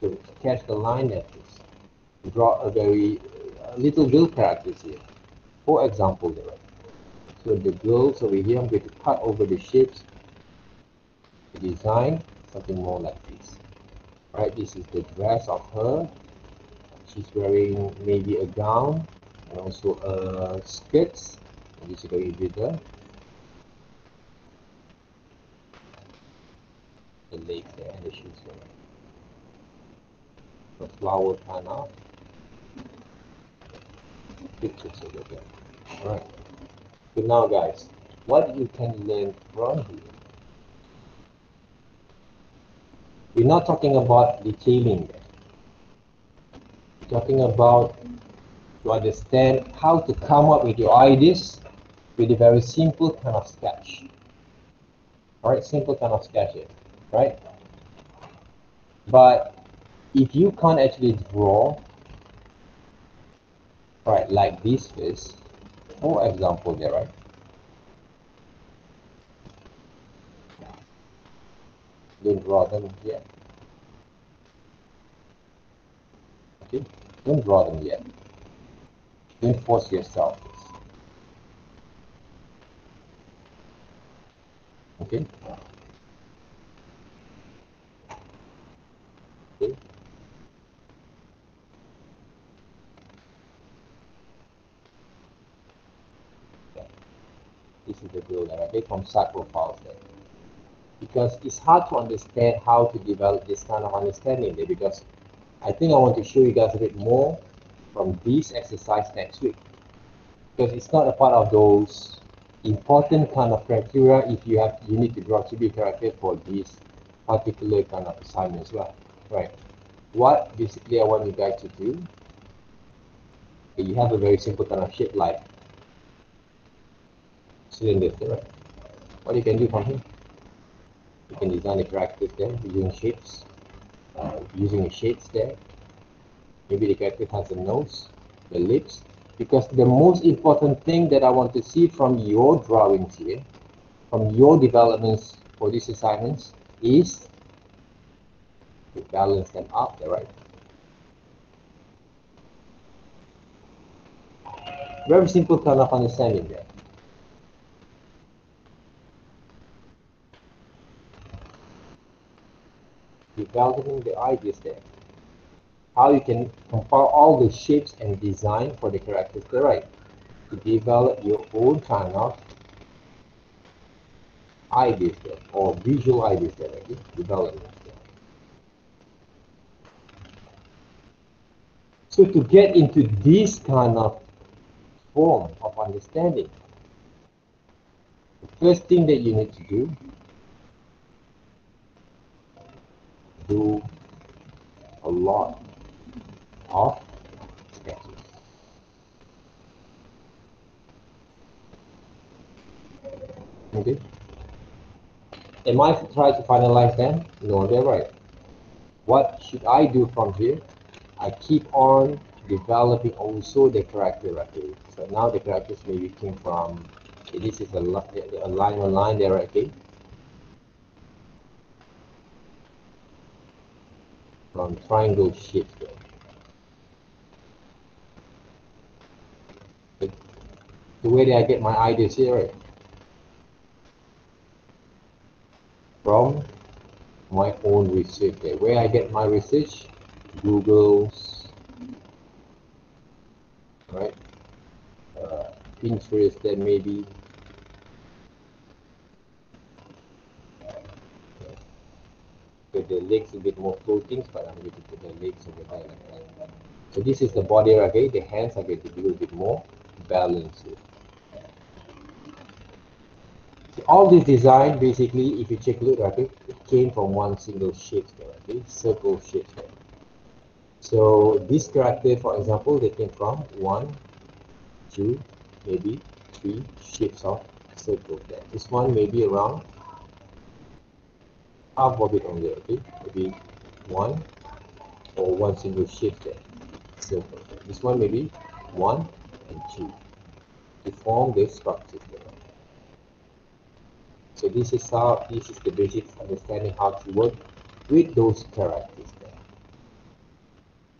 to catch the line that is draw a little girl characters here. For example, there, right? So the girls over here, I'm going to cut over the shapes to design something more like this. Right, this is the dress of her. She's wearing maybe a gown and also a skirt. And this is very bigger. The legs there and the shoes there. The flower kind of pictures over there. Alright. So now guys, what you can learn from here. We're not talking about detailing there. We're talking about to understand how to come up with your ideas with a very simple kind of sketch. Alright, simple kind of sketch here, right? But if you can't actually draw, right, like this is, for example there, right? Don't draw them yet. Okay, don't draw them yet. Don't force yourself. Okay. Okay. This is the girl that I take from side profiles there. Because it's hard to understand how to develop this kind of understanding there, because I think I want to show you guys a bit more from this exercise next week. Because it's not a part of those important kind of criteria if you need to draw chibi character for this particular kind of assignment as well. Right. what basically I want you guys to do, okay, you have a very simple kind of shape like cylinders, right? What you can do from here, you can design the characters there using shapes, using the shapes there. Maybe the character has a nose, the lips, because the most important thing that I want to see from your drawings here, from your developments for these assignments, is to balance them out there, right? Very simple kind of understanding there. Developing the ideas there. How you can compile all the shapes and design for the characters there, right? To develop your own kind of ideas there, or visual ideas there, okay? Development there. So to get into this kind of form of understanding, the first thing that you need to do a lot of sketches. Okay? Am I trying to finalize them? No, they're right. What should I do from here? I keep on developing also the character rapidly. So now the characters maybe came from, okay, this is a line there, okay? From triangle shapes there. Okay. So where did I get my ideas here, right? From my own research there. Where I get my research? Google's, right? Pinterest there maybe. Okay, the legs a bit more floatings, but I'm going to put the legs over there like that. So this is the body, okay? The hands are going to be a bit more balanced. So all this design, basically, if you check a look at it, it came from one single shape there, okay? Circle shape there. So this character, for example, they came from 1, 2, maybe 3 shapes of circle there. This one may be around half of it only, okay? Maybe 1 or one single shape there. Circle there. This one maybe 1 and 2 to form this structure there. So this is the basic understanding how to work with those characters there.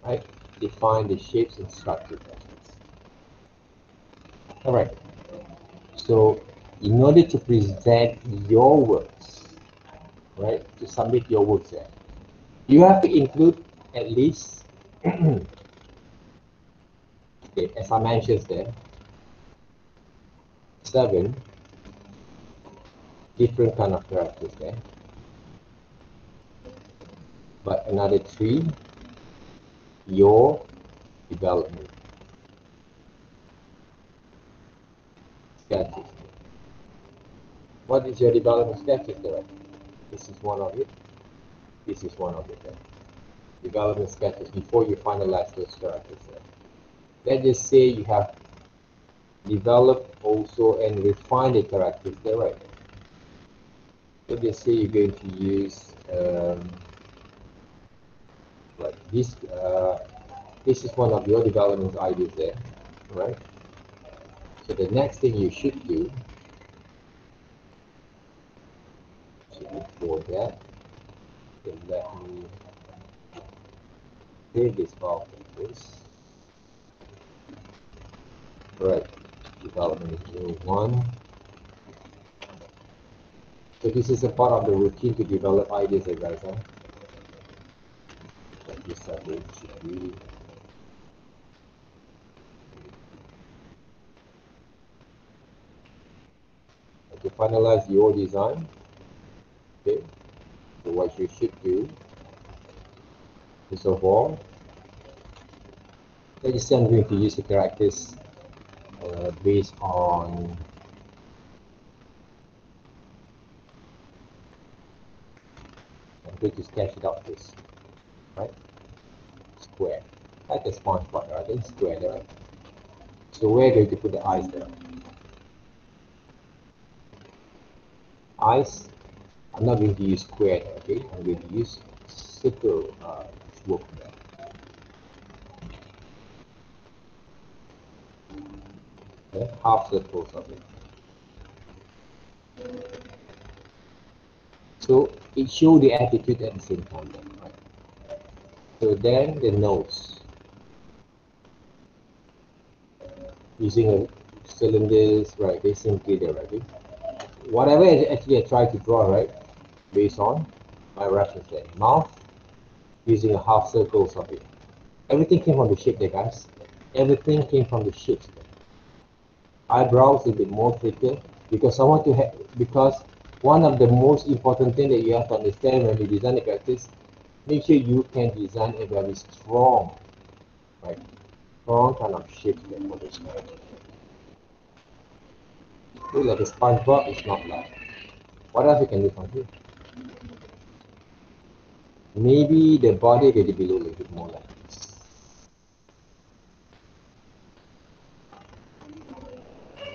Right? Define the shapes and structure there. Alright. So in order to present your works, right, to submit your works there, you have to include at least okay, as I mentioned there, 7 different kind of characters there, but another 3 your development sketches. What is your development sketches there? This is one of it. This is one of it there. Development sketches before you finalize those characters there. Let's just say you have developed also and refined the characters there, right? Let's just say you're going to use like this. This is one of your development ideas there, right? So the next thing you should do, before that, then let me save this file for this. Right, development 01. So this is a part of the routine to develop ideas, guys. Huh? Like this subject should be to finalize your design. Okay, so what you should do is of all, let's say I'm going to use the characters based on I'm going to sketch it out this, right? square, like a sponge pot, right? It's square there, right? So we're going to put the eyes there. Eyes, I'm not going to use square there, okay? I'm going to use circle stroke there. Okay? Half circles of it. So it shows the attitude at the same time, right? So then the nose, using a cylinders, right? They simply there, right? Whatever actually I try to draw, right? Based on my reference there. Mouth, using a half circles of it. Everything came from the shape there, guys. Everything came from the shapes there. Eyebrows a bit more thicker because I want to have, because one of the most important thing that you have to understand when you design the characters, make sure you can design a very strong, right? Strong kind of shape there for this character. Look like a SpongeBob, it's not like. What else you can do from here? Maybe the body will be below a little bit more like this.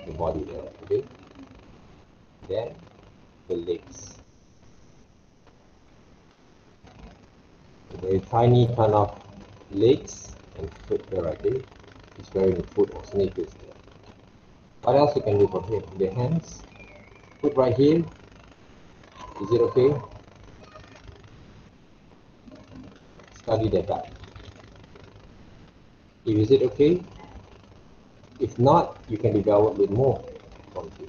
The body there, okay? Then the legs. A very tiny kind of legs and foot there, okay? He's wearing a foot or sneakers there. What else you can do from here? The hands. Put right here. Is it okay? Study the back. Is it okay? If not, you can develop it more from here.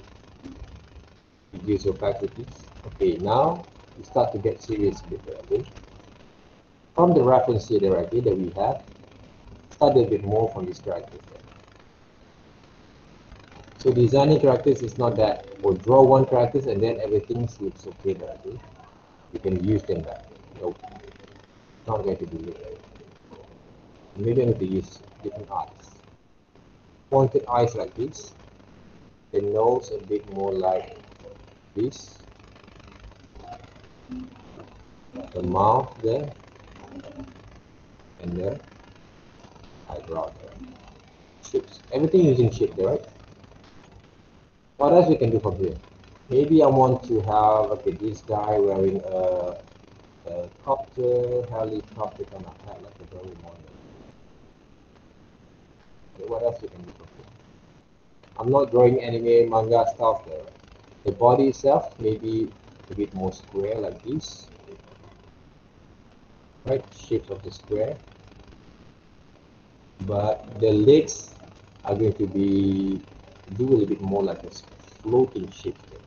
It gives your faculties. Okay, now we start to get serious with it, okay? From the reference here directly that we have, study a bit more from these characters there. So designing characters is not that, or draw one characters and then everything looks okay there, okay? You can use them back. Nope. Not going to do it. Maybe I need to use different eyes. Pointed eyes like this. The nose a bit more like this. The mouth there. And the eyebrow there. Shapes. Everything using shape there, right? What else we can do from here? Maybe I want to have, okay, this guy wearing a copter, helicopter kind of hat, like a very modern. Okay, what else we can do from here? I'm not drawing anime, manga stuff there. The body itself, maybe a bit more square like this. Right, shape of the square. But the legs are going to be do a little bit more like a floating shape there.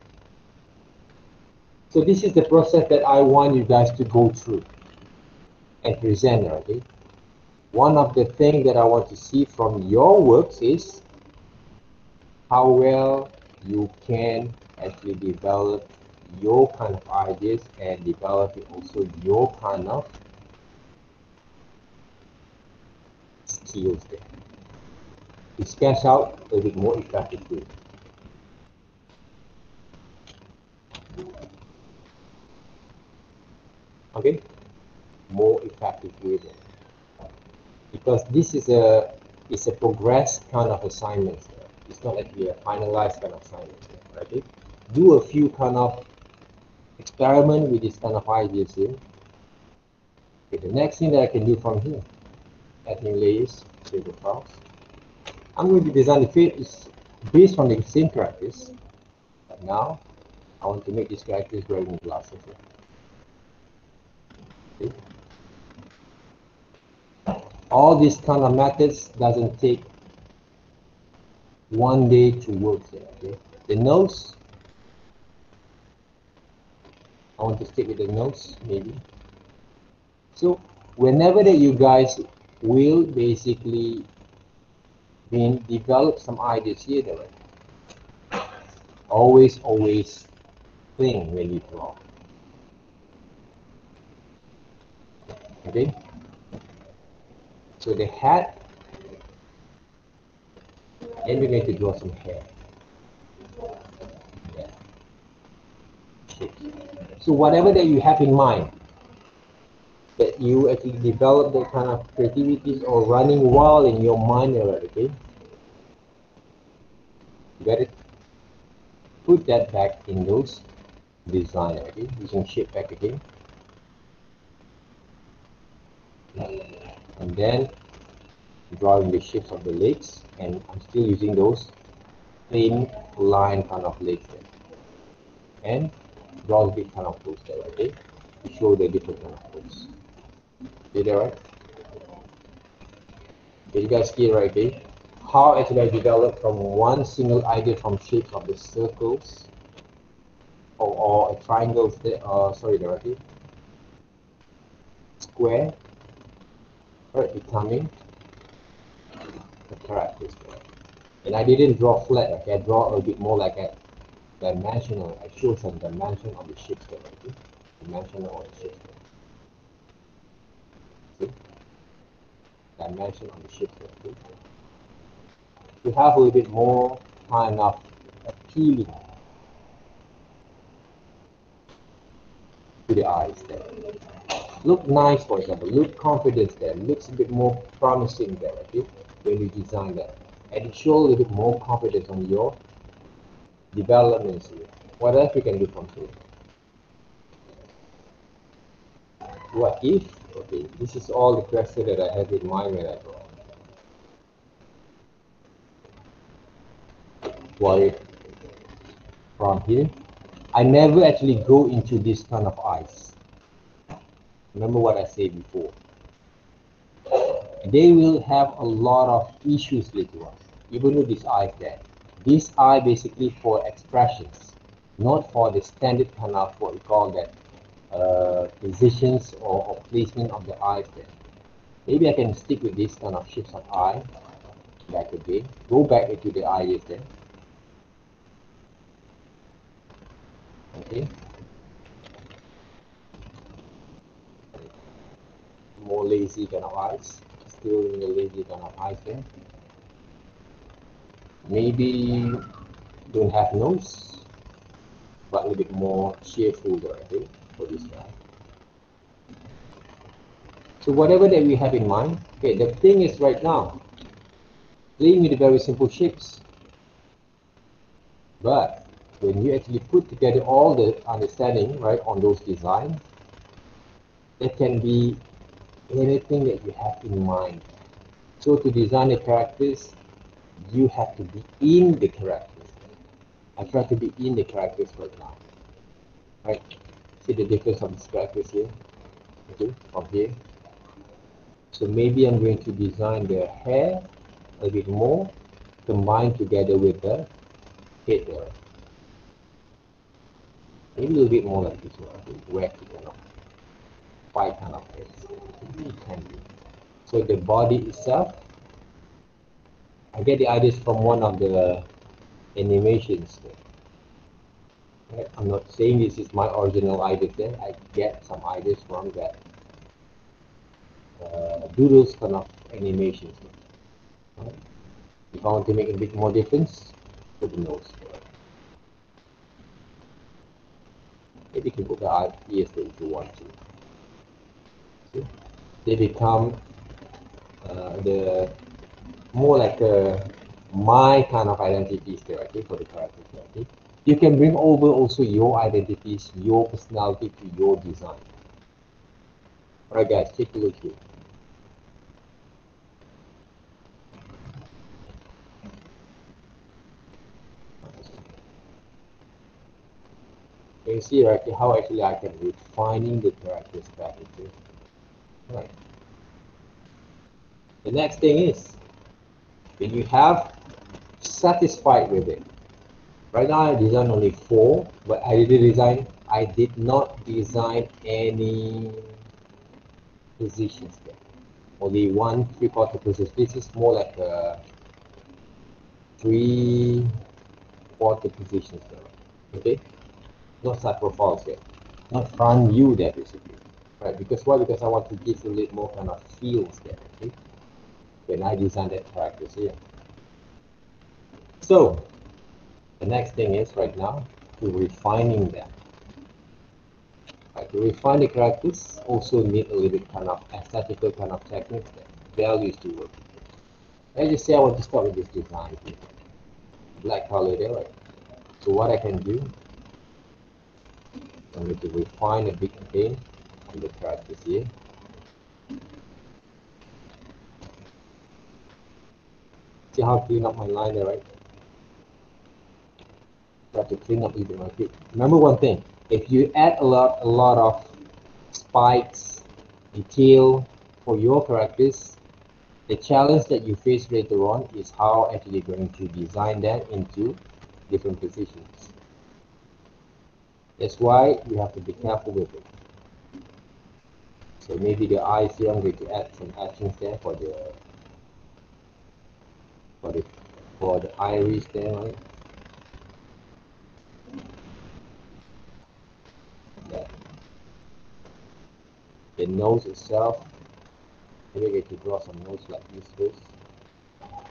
So this is the process that I want you guys to go through and present, okay? One of the things that I want to see from your works is how well you can actually develop your kind of ideas and develop also your kind of skills there. To sketch out a bit more effectively. Okay? More effectively there. Because this is a progress kind of assignment. It's not actually a finalized kind of assignment. Okay? Do a few kind of experiment with this kind of ideas here. Okay, the next thing that I can do from here, add new layers, save the files. I'm going to design the face based on the same characters. But now I want to make these characters wearing glasses here. Okay. All these kind of methods doesn't take one day to work there. Okay? The nose, I want to stick with the nose maybe. So whenever that you guys will basically develop some ideas here, right? Always think when you draw. Okay? So the hat, and we're going to draw some hair. Yeah. So whatever that you have in mind, that you actually develop that kind of creativity or running wild in your mind already, okay? You gotta put that back in those design, okay? Using shape back again. And then drawing the shapes of the legs, and I'm still using those thin line kind of legs there. And draw the big kind of toes there, okay? To show the different kind of toes. Is that right? Okay, you guys see it right, okay? How actually I developed from one single idea from shapes of the circles or a triangle there, sorry, there, okay? Square, right, becoming the characters there. And I didn't draw flat, okay? I draw a bit more like a dimensional. I show some dimension of the shapes there, okay? Dimensional of the shapes there. See? Dimension of the shapes there, okay? To have a little bit more kind of appealing to the eyes there. Look nice, for example. Look confident there. Looks a bit more promising there, okay? When you design that. And it shows a little bit more confidence on your developments here. What else we can do from here? What if? Okay, this is all the question that I have in mind when I draw. What if from here? I never actually go into this kind of eyes. Remember what I said before. They will have a lot of issues later on, even with this eye there. This eye basically for expressions, not for the standard kind of what we call that positions or placement of the eyes there. Maybe I can stick with this kind of shapes of eye back again. Go back into the eyes there. Okay. More lazy kind of eyes. Still in the lazy kind of eyes there. Maybe don't have nose, but a little bit more cheerful there, okay, for this guy. So whatever that we have in mind, okay, the thing is right now, playing with very simple shapes. But when you actually put together all the understanding, right, on those designs, it can be anything that you have in mind. So to design the characters, you have to be in the characters. I try to be in the characters right now. Right? See the difference of these characters here? Okay, from here. So maybe I'm going to design the hair a bit more, combined together with the head there. Maybe a little bit more like this one, okay, wacky kind of, white kind of face. It can be. So the body itself, I get the ideas from one of the animations there. Right? I'm not saying this is my original idea there. I get some ideas from that doodles kind of animations. Right? If I want to make a bit more difference, put the nose. Maybe you can put the ears there if you want to. See? They become the more like my kind of identities there, okay, for the characters. Okay, you can bring over also your identities, your personality to your design. All right, guys, take a look here. You can see right how actually I can refining the characters back into. Right. The next thing is when you have satisfied with it. Right now I designed only 4, but I did not design any positions there. Only 1 3/4 position. This is more like a 3/4 positions there. Okay? Not side profiles yet. Not front view there basically. Right? Because why? Because I want to give a little more kind of feels there. Okay? When I design that characters here. So the next thing is right now to refining them. Like to refine the characters also need a little bit kind of aesthetical kind of techniques that values to work. Let's just say I want to start with this design here. Black color there, right? So what I can do, I'm going to refine a bit again on the characters here. See how I clean up my line there, right? Try to clean up even my feet. Remember one thing, if you add a lot of spikes, detail for your characters, the challenge that you face later on is how actually you're going to design that into different positions. That's why you have to be careful with it. So maybe the eyes here, I'm going to add some actions there for the iris there, right? Yeah. The nose itself, maybe we can draw some nose like this first.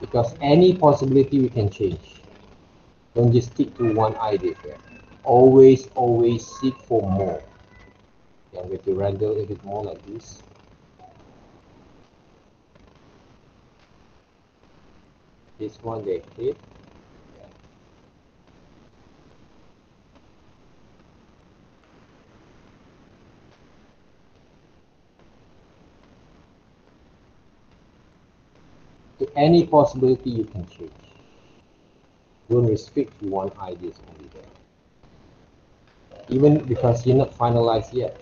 Because any possibility we can change. Don't just stick to one idea here. Always seek for more. Okay, I'm going to render a bit more like this. This one they hit. To any possibility you can change. Don't restrict to one idea only there. Even because you're not finalized yet.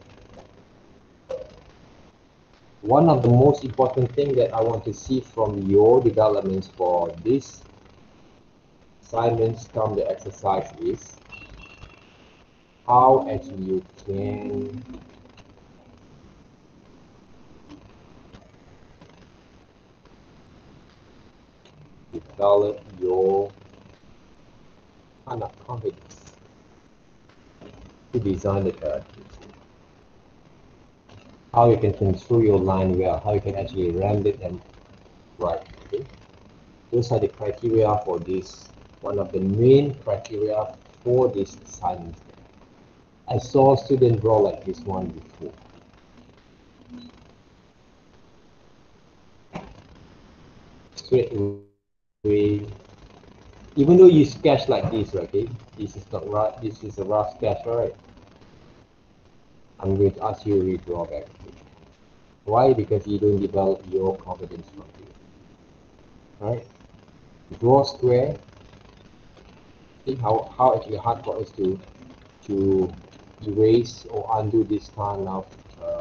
One of the most important things that I want to see from your developments for this assignments come the exercise is how actually you can develop your kind of confidence to design the characters. How you can construe your line well, how you can actually render it and write. Okay? Those are the criteria for this, one of the main criteria for this assignment. I saw students draw like this one before. Straight away, even though you sketch like this, okay, this is not right, this is a rough sketch, right? I'm going to ask you to redraw back. Why? Because you don't develop your confidence from here. Right? Draw square. See how actually hard for us to erase or undo this kind of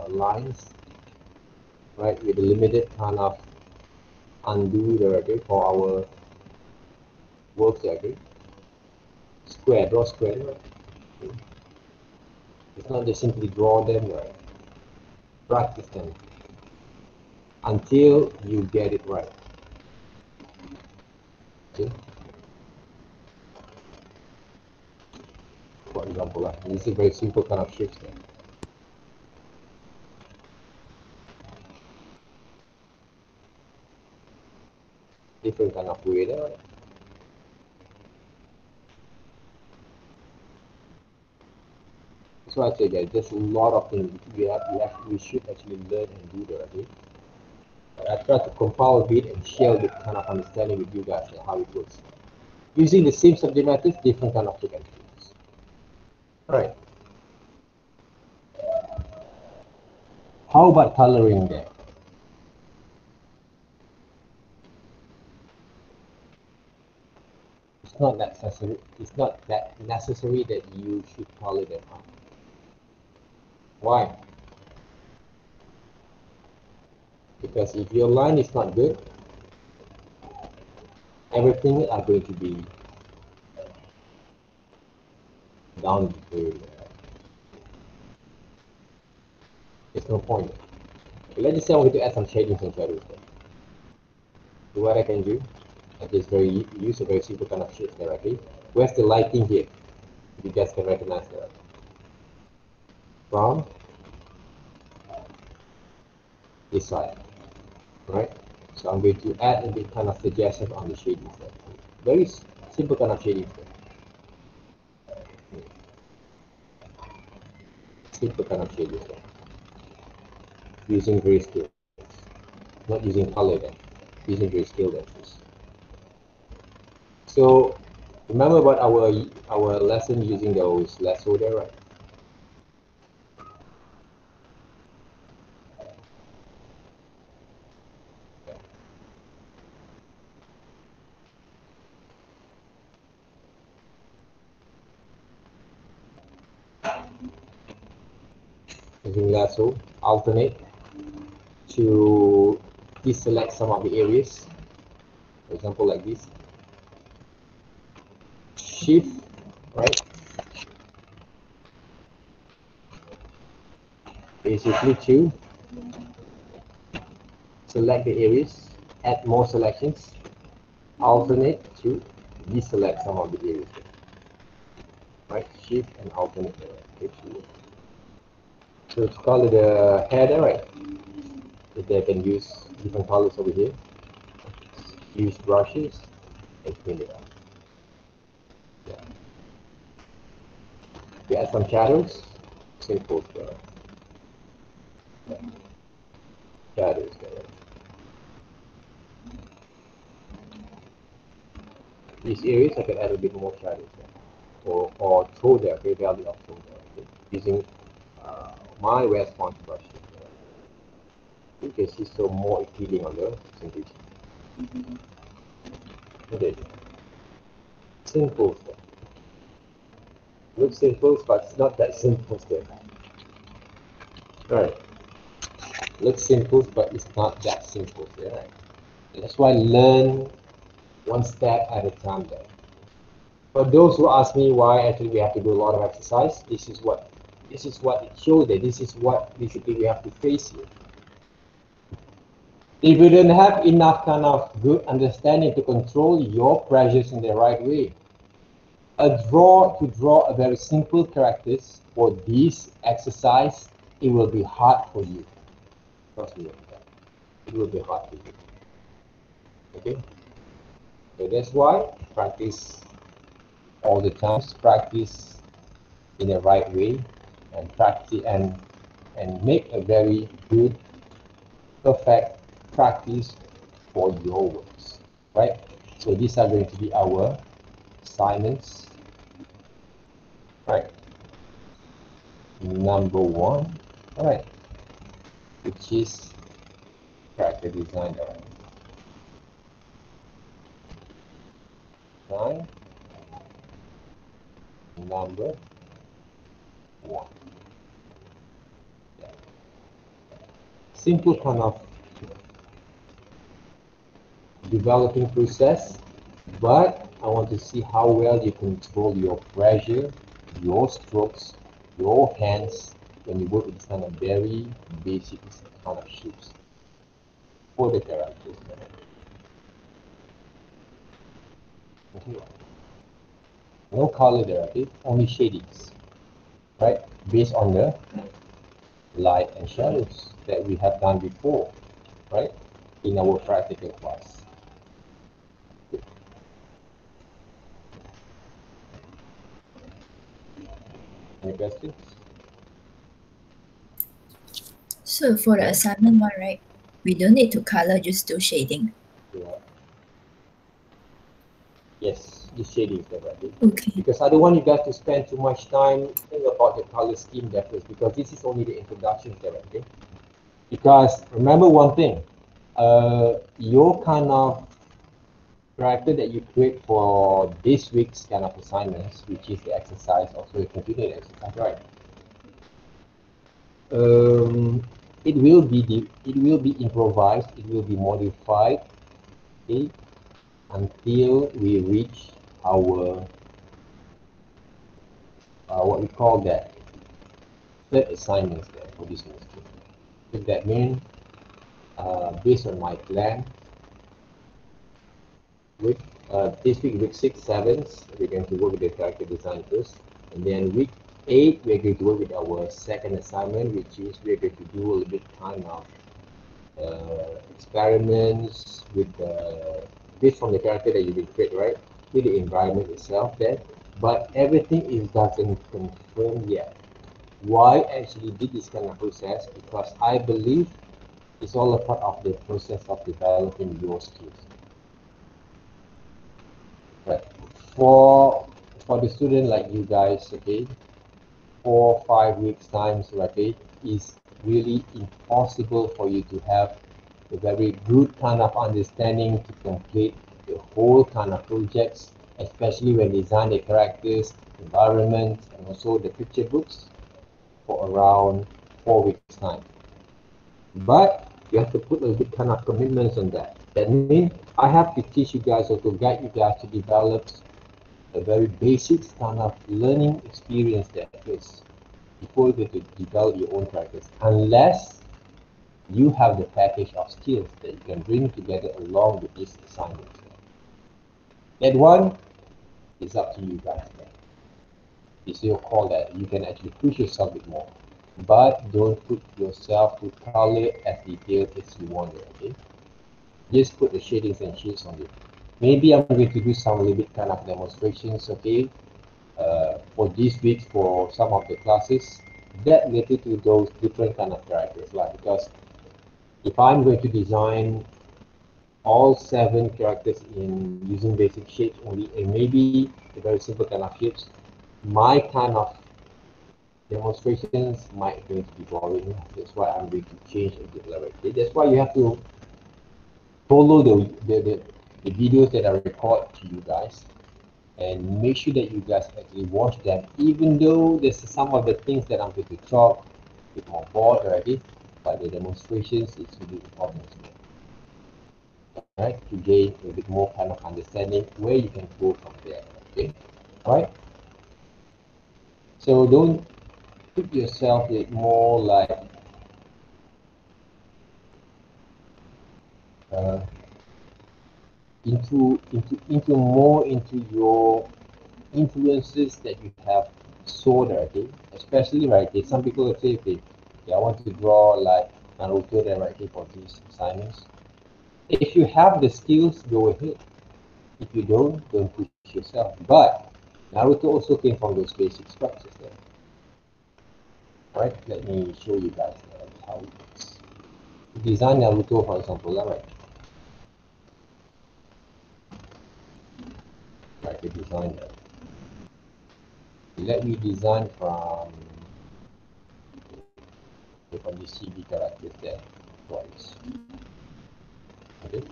lines, right? With a limited kind of undo there, okay, for our works, okay. Square, draw square, right? Okay. It's not just simply draw them, right? Practice them until you get it right. Okay. For example, this is a very simple kind of shapes there. Different kind of way there. So I say that there's a lot of things we should actually learn and do there. Okay? But I try to compile a bit and share the kind of understanding with you guys and how it works. Using the same subject matter, different kind of look and feels. Alright. How about coloring there? It's not necessary. It's not that necessary that you should color them out. Why? Because if your line is not good, everything are going to be down the there's no point. Okay, let's just say I'm going to add some shadings and shadows there. So what I can do, I just use a very simple kind of shades there, okay? Where's the lighting here? You guys can recognize that. From this side, right? So I'm going to add a bit kind of suggestion on the shadings there. Very simple kind of shadings there. simple kind of shading there. Using grayscale, not using color then, using grayscale then. So remember about our lesson using those lasso there, right? Using lasso, alternate to deselect some of the areas. For example, like this. Shift, right? Basically to select the areas, add more selections, alternate to deselect some of the areas. Right? Shift and alternate. So it's called the header, right? So they can use different colors over here. Use brushes and clean it up. Yeah. We add some shadows. Simple. Yeah. Shadows there. These areas I can add a bit more shadows there. Or tone there, okay, value of tone there. Okay. Using my response brush. You can see some more appealing on the presentation. Okay. Simple stuff. Looks simple, but it's not that simple stuff. Right. Looks simple, but it's not that simple. Right? That's why learn one step at a time there. For those who ask me why actually we have to do a lot of exercise, this is what it shows that this is what basically we have to face here. If you don't have enough kind of good understanding to control your pressures in the right way, to draw a very simple characters for this exercise, it will be hard for you. Trust me, it will be hard for you. Okay, so that's why practice all the times, practice in the right way, and practice and make a very good, perfect practice for your works, right? So these are going to be our assignments, right? Number 1, all right, which is character design. Design number 1. Yeah. Simple kind of developing process, but I want to see how well you control your pressure, your strokes, your hands when you work with this kind of very basic kind of shapes for the characters. Okay. No color there, okay? Only shadings, right? Based on the light and shadows that we have done before, right? In our practical class. Any questions? So for the assignment one, right, we don't need to color, just do shading. Yeah. Yes, the shadings there, right? Okay. Because I don't want you guys to spend too much time thinking about the color scheme there first, because this is only the introduction there, okay? Because remember one thing, your kind of character that you create for this week's kind of assignments, which is the exercise, also the continued exercise, right? It will be improvised, it will be modified, okay, until we reach our what we call that third assignments there for this semester. So that means based on my plan, week this week 6, 7, we're going to work with the character design first, and then week 8 we're going to work with our second assignment, which is we're going to do a little bit kind of experiments with based on the character that you will create, right? With the environment itself there, but everything is doesn't confirm yet. Why I actually did this kind of process? Because I believe it's all a part of the process of developing your skills. Right. For the student like you guys, okay, 4 or 5 weeks times, okay, is really impossible for you to have a very good kind of understanding to complete the whole kind of projects, especially when design the characters, environment, and also the picture books for around 4 weeks time. But you have to put a bit kind of commitments on that. That means I have to teach you guys or to guide you guys to develop a very basic kind of learning experience there first before you get to develop your own characters, unless you have the package of skills that you can bring together along with this assignment. That one is up to you guys. It's your call that you can actually push yourself a bit more, but don't put yourself to color as detailed as you want it, okay? Just put the shadings and shades on it. Maybe I'm going to do some little bit kind of demonstrations, okay, for this week for some of the classes that related to those different kind of characters, like, because if I'm going to design all 7 characters in using basic shapes only, and maybe a very simple kind of shapes, my kind of demonstrations might going to be boring. That's why I'm going to change a bit. Okay? That's why you have to follow the videos that I record to you guys, and make sure that you guys actually watch them, even though there's some of the things that I'm going to talk a bit more bored already, but the demonstrations is really important to me. Right, to gain a bit more kind of understanding where you can go from there. Okay, right? So don't put yourself with more like into your influences that you have sold already, especially right. Okay, some people will say, okay, I want to draw like Naruto then right, okay, for these assignments. If you have the skills, go ahead. If you don't push yourself. But Naruto also came from those basic structures there. Right? Let me show you guys how it works. Design Naruto, for example, right? Right, to design that. Let me design from the CB characters there twice. Okay.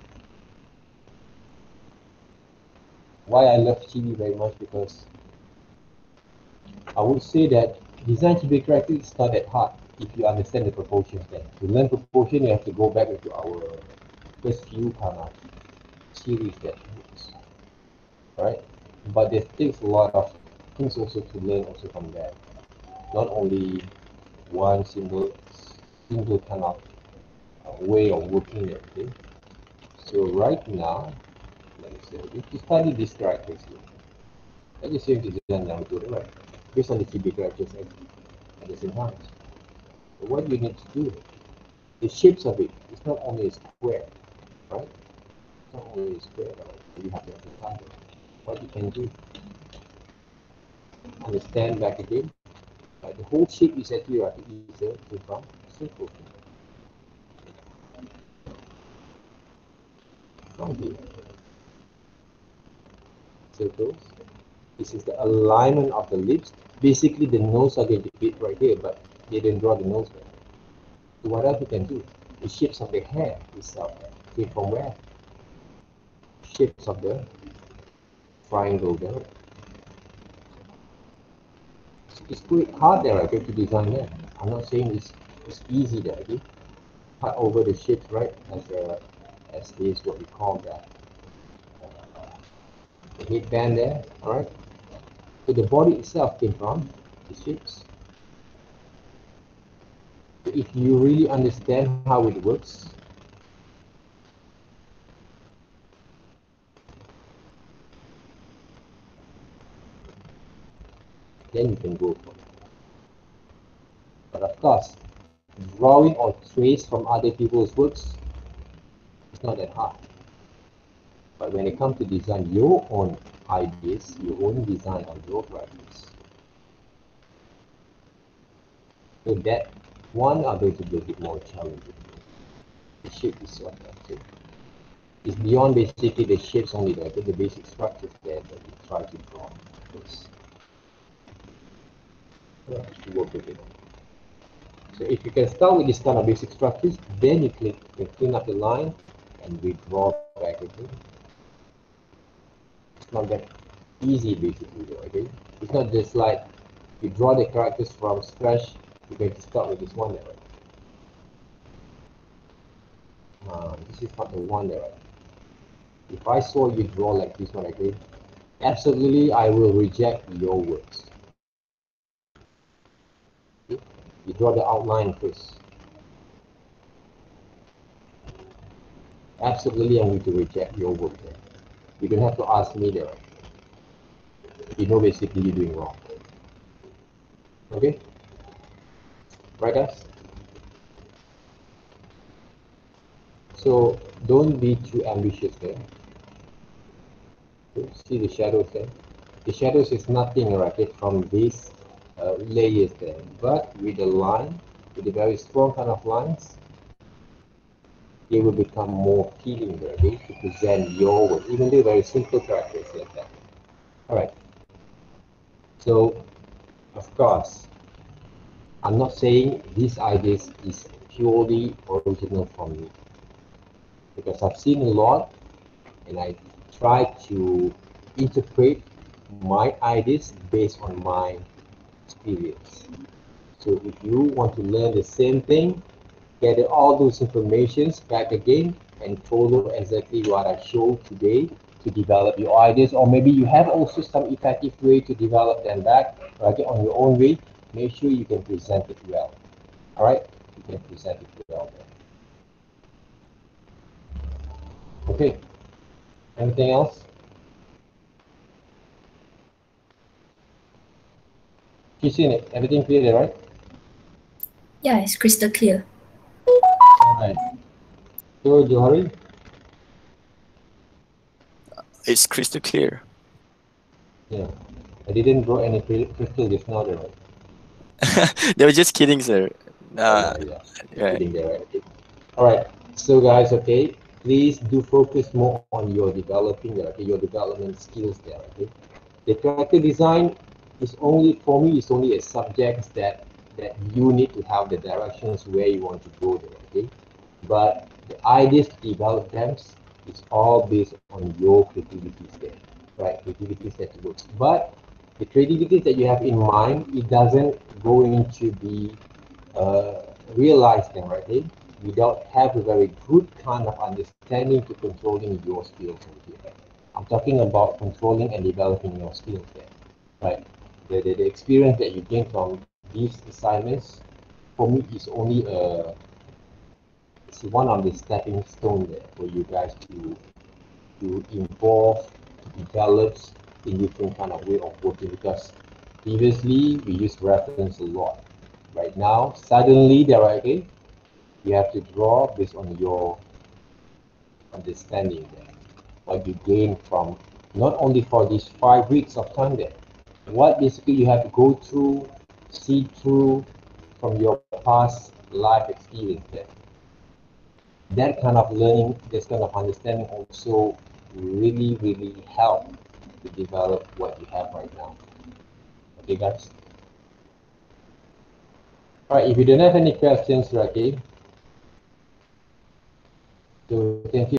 Why I love CB very much, because I would say that design CB characters is not that hard if you understand the proportions there. To learn proportion, you have to go back into our first few kind of series that moves, right? But there takes a lot of things also to learn also from that. Not only one single kind of way of working it. Okay? So right now, let me say, if you study these characters here, let's just say to design down to the right, based on the CB characters at the same time. So what you need to do, the shapes of it, it's not only a square, right? It's not only a square, right? You have to understand it. What you can do, understand back again, the whole shape is actually easier to from circle. From here, circles. This is the alignment of the lips. Basically, the nose are going to fit right here, but they didn't draw the nose there. So what else you can do? The shapes of the hair itself came from where? Shapes of the triangle there. It's quite hard there, okay, to design that. I'm not saying it's easy there, okay? Cut over the shapes, right? As is what we call that. The headband there, alright? So the body itself came from the shapes. So if you really understand how it works, then you can go for it. But of course, drawing or trace from other people's works is not that hard. But when it comes to design your own ideas, your own design on your projects, So that one are going to be a bit more challenging. The shape is what I say. It's beyond basically the shapes only, right? The basic structures there that we try to draw. To work with it. So if you can start with this kind of basic structures, then you can clean up the line and withdraw back again. It's not that easy basically though, okay? It's not just like you draw the characters from scratch, you're going to start with this one there, right? This is not the one there, right? If I saw you draw like this one again, absolutely I will reject your works. Okay? You draw the outline first. Absolutely I'm going to reject your work there. You don't have to ask me there. You know basically you're doing wrong. Okay? Right guys? So don't be too ambitious there. See the shadows there? The shadows is nothing right from these layers there, but with a line, with a very strong kind of lines, it will become more appealing there, okay, to present your work, even though very simple characters like that. Alright. So of course, I'm not saying these ideas is purely original from me, because I've seen a lot and I try to interpret my ideas based on my experience. So if you want to learn the same thing, gather all those informations back again and follow exactly what I showed today to develop your ideas, or maybe you have also some effective way to develop them back right on your own way. Make sure you can present it well. All right, you can present it well then. Okay, anything else? You seen it? Everything clear there, right? Yeah, it's crystal clear. All right. So Johari, It's crystal clear. yeah, I didn't draw any crystal just now, there, right? They were just kidding, sir. Yeah. Right. Kidding there, right? Okay. All right. So guys, okay, please do focus more on your developing there, okay, your development skills there, okay. The character design is only for me. It's only a subject that you need to have the directions where you want to go there, okay. But the ideas to develop them is all based on your creativities there, right? Creativities that works. But the creativities that you have in mind, it doesn't going to be realized then, right? Eh? Without have a very good kind of understanding to controlling your skills over here. I'm talking about controlling and developing your skills there, right? The experience that you gain from these assignments, for me, is only it's one of the stepping stone there for you guys to involve, to develop in different kind of way of working, because previously we used reference a lot. Right now, suddenly there are again, you have to draw based on your understanding there, what you gain from not only for these 5 weeks of time there, what basically you have to go through, see through from your past life experience there. That kind of learning, this kind of understanding also really help to develop what you have right now. Okay guys? Alright, if you don't have any questions, okay, so thank you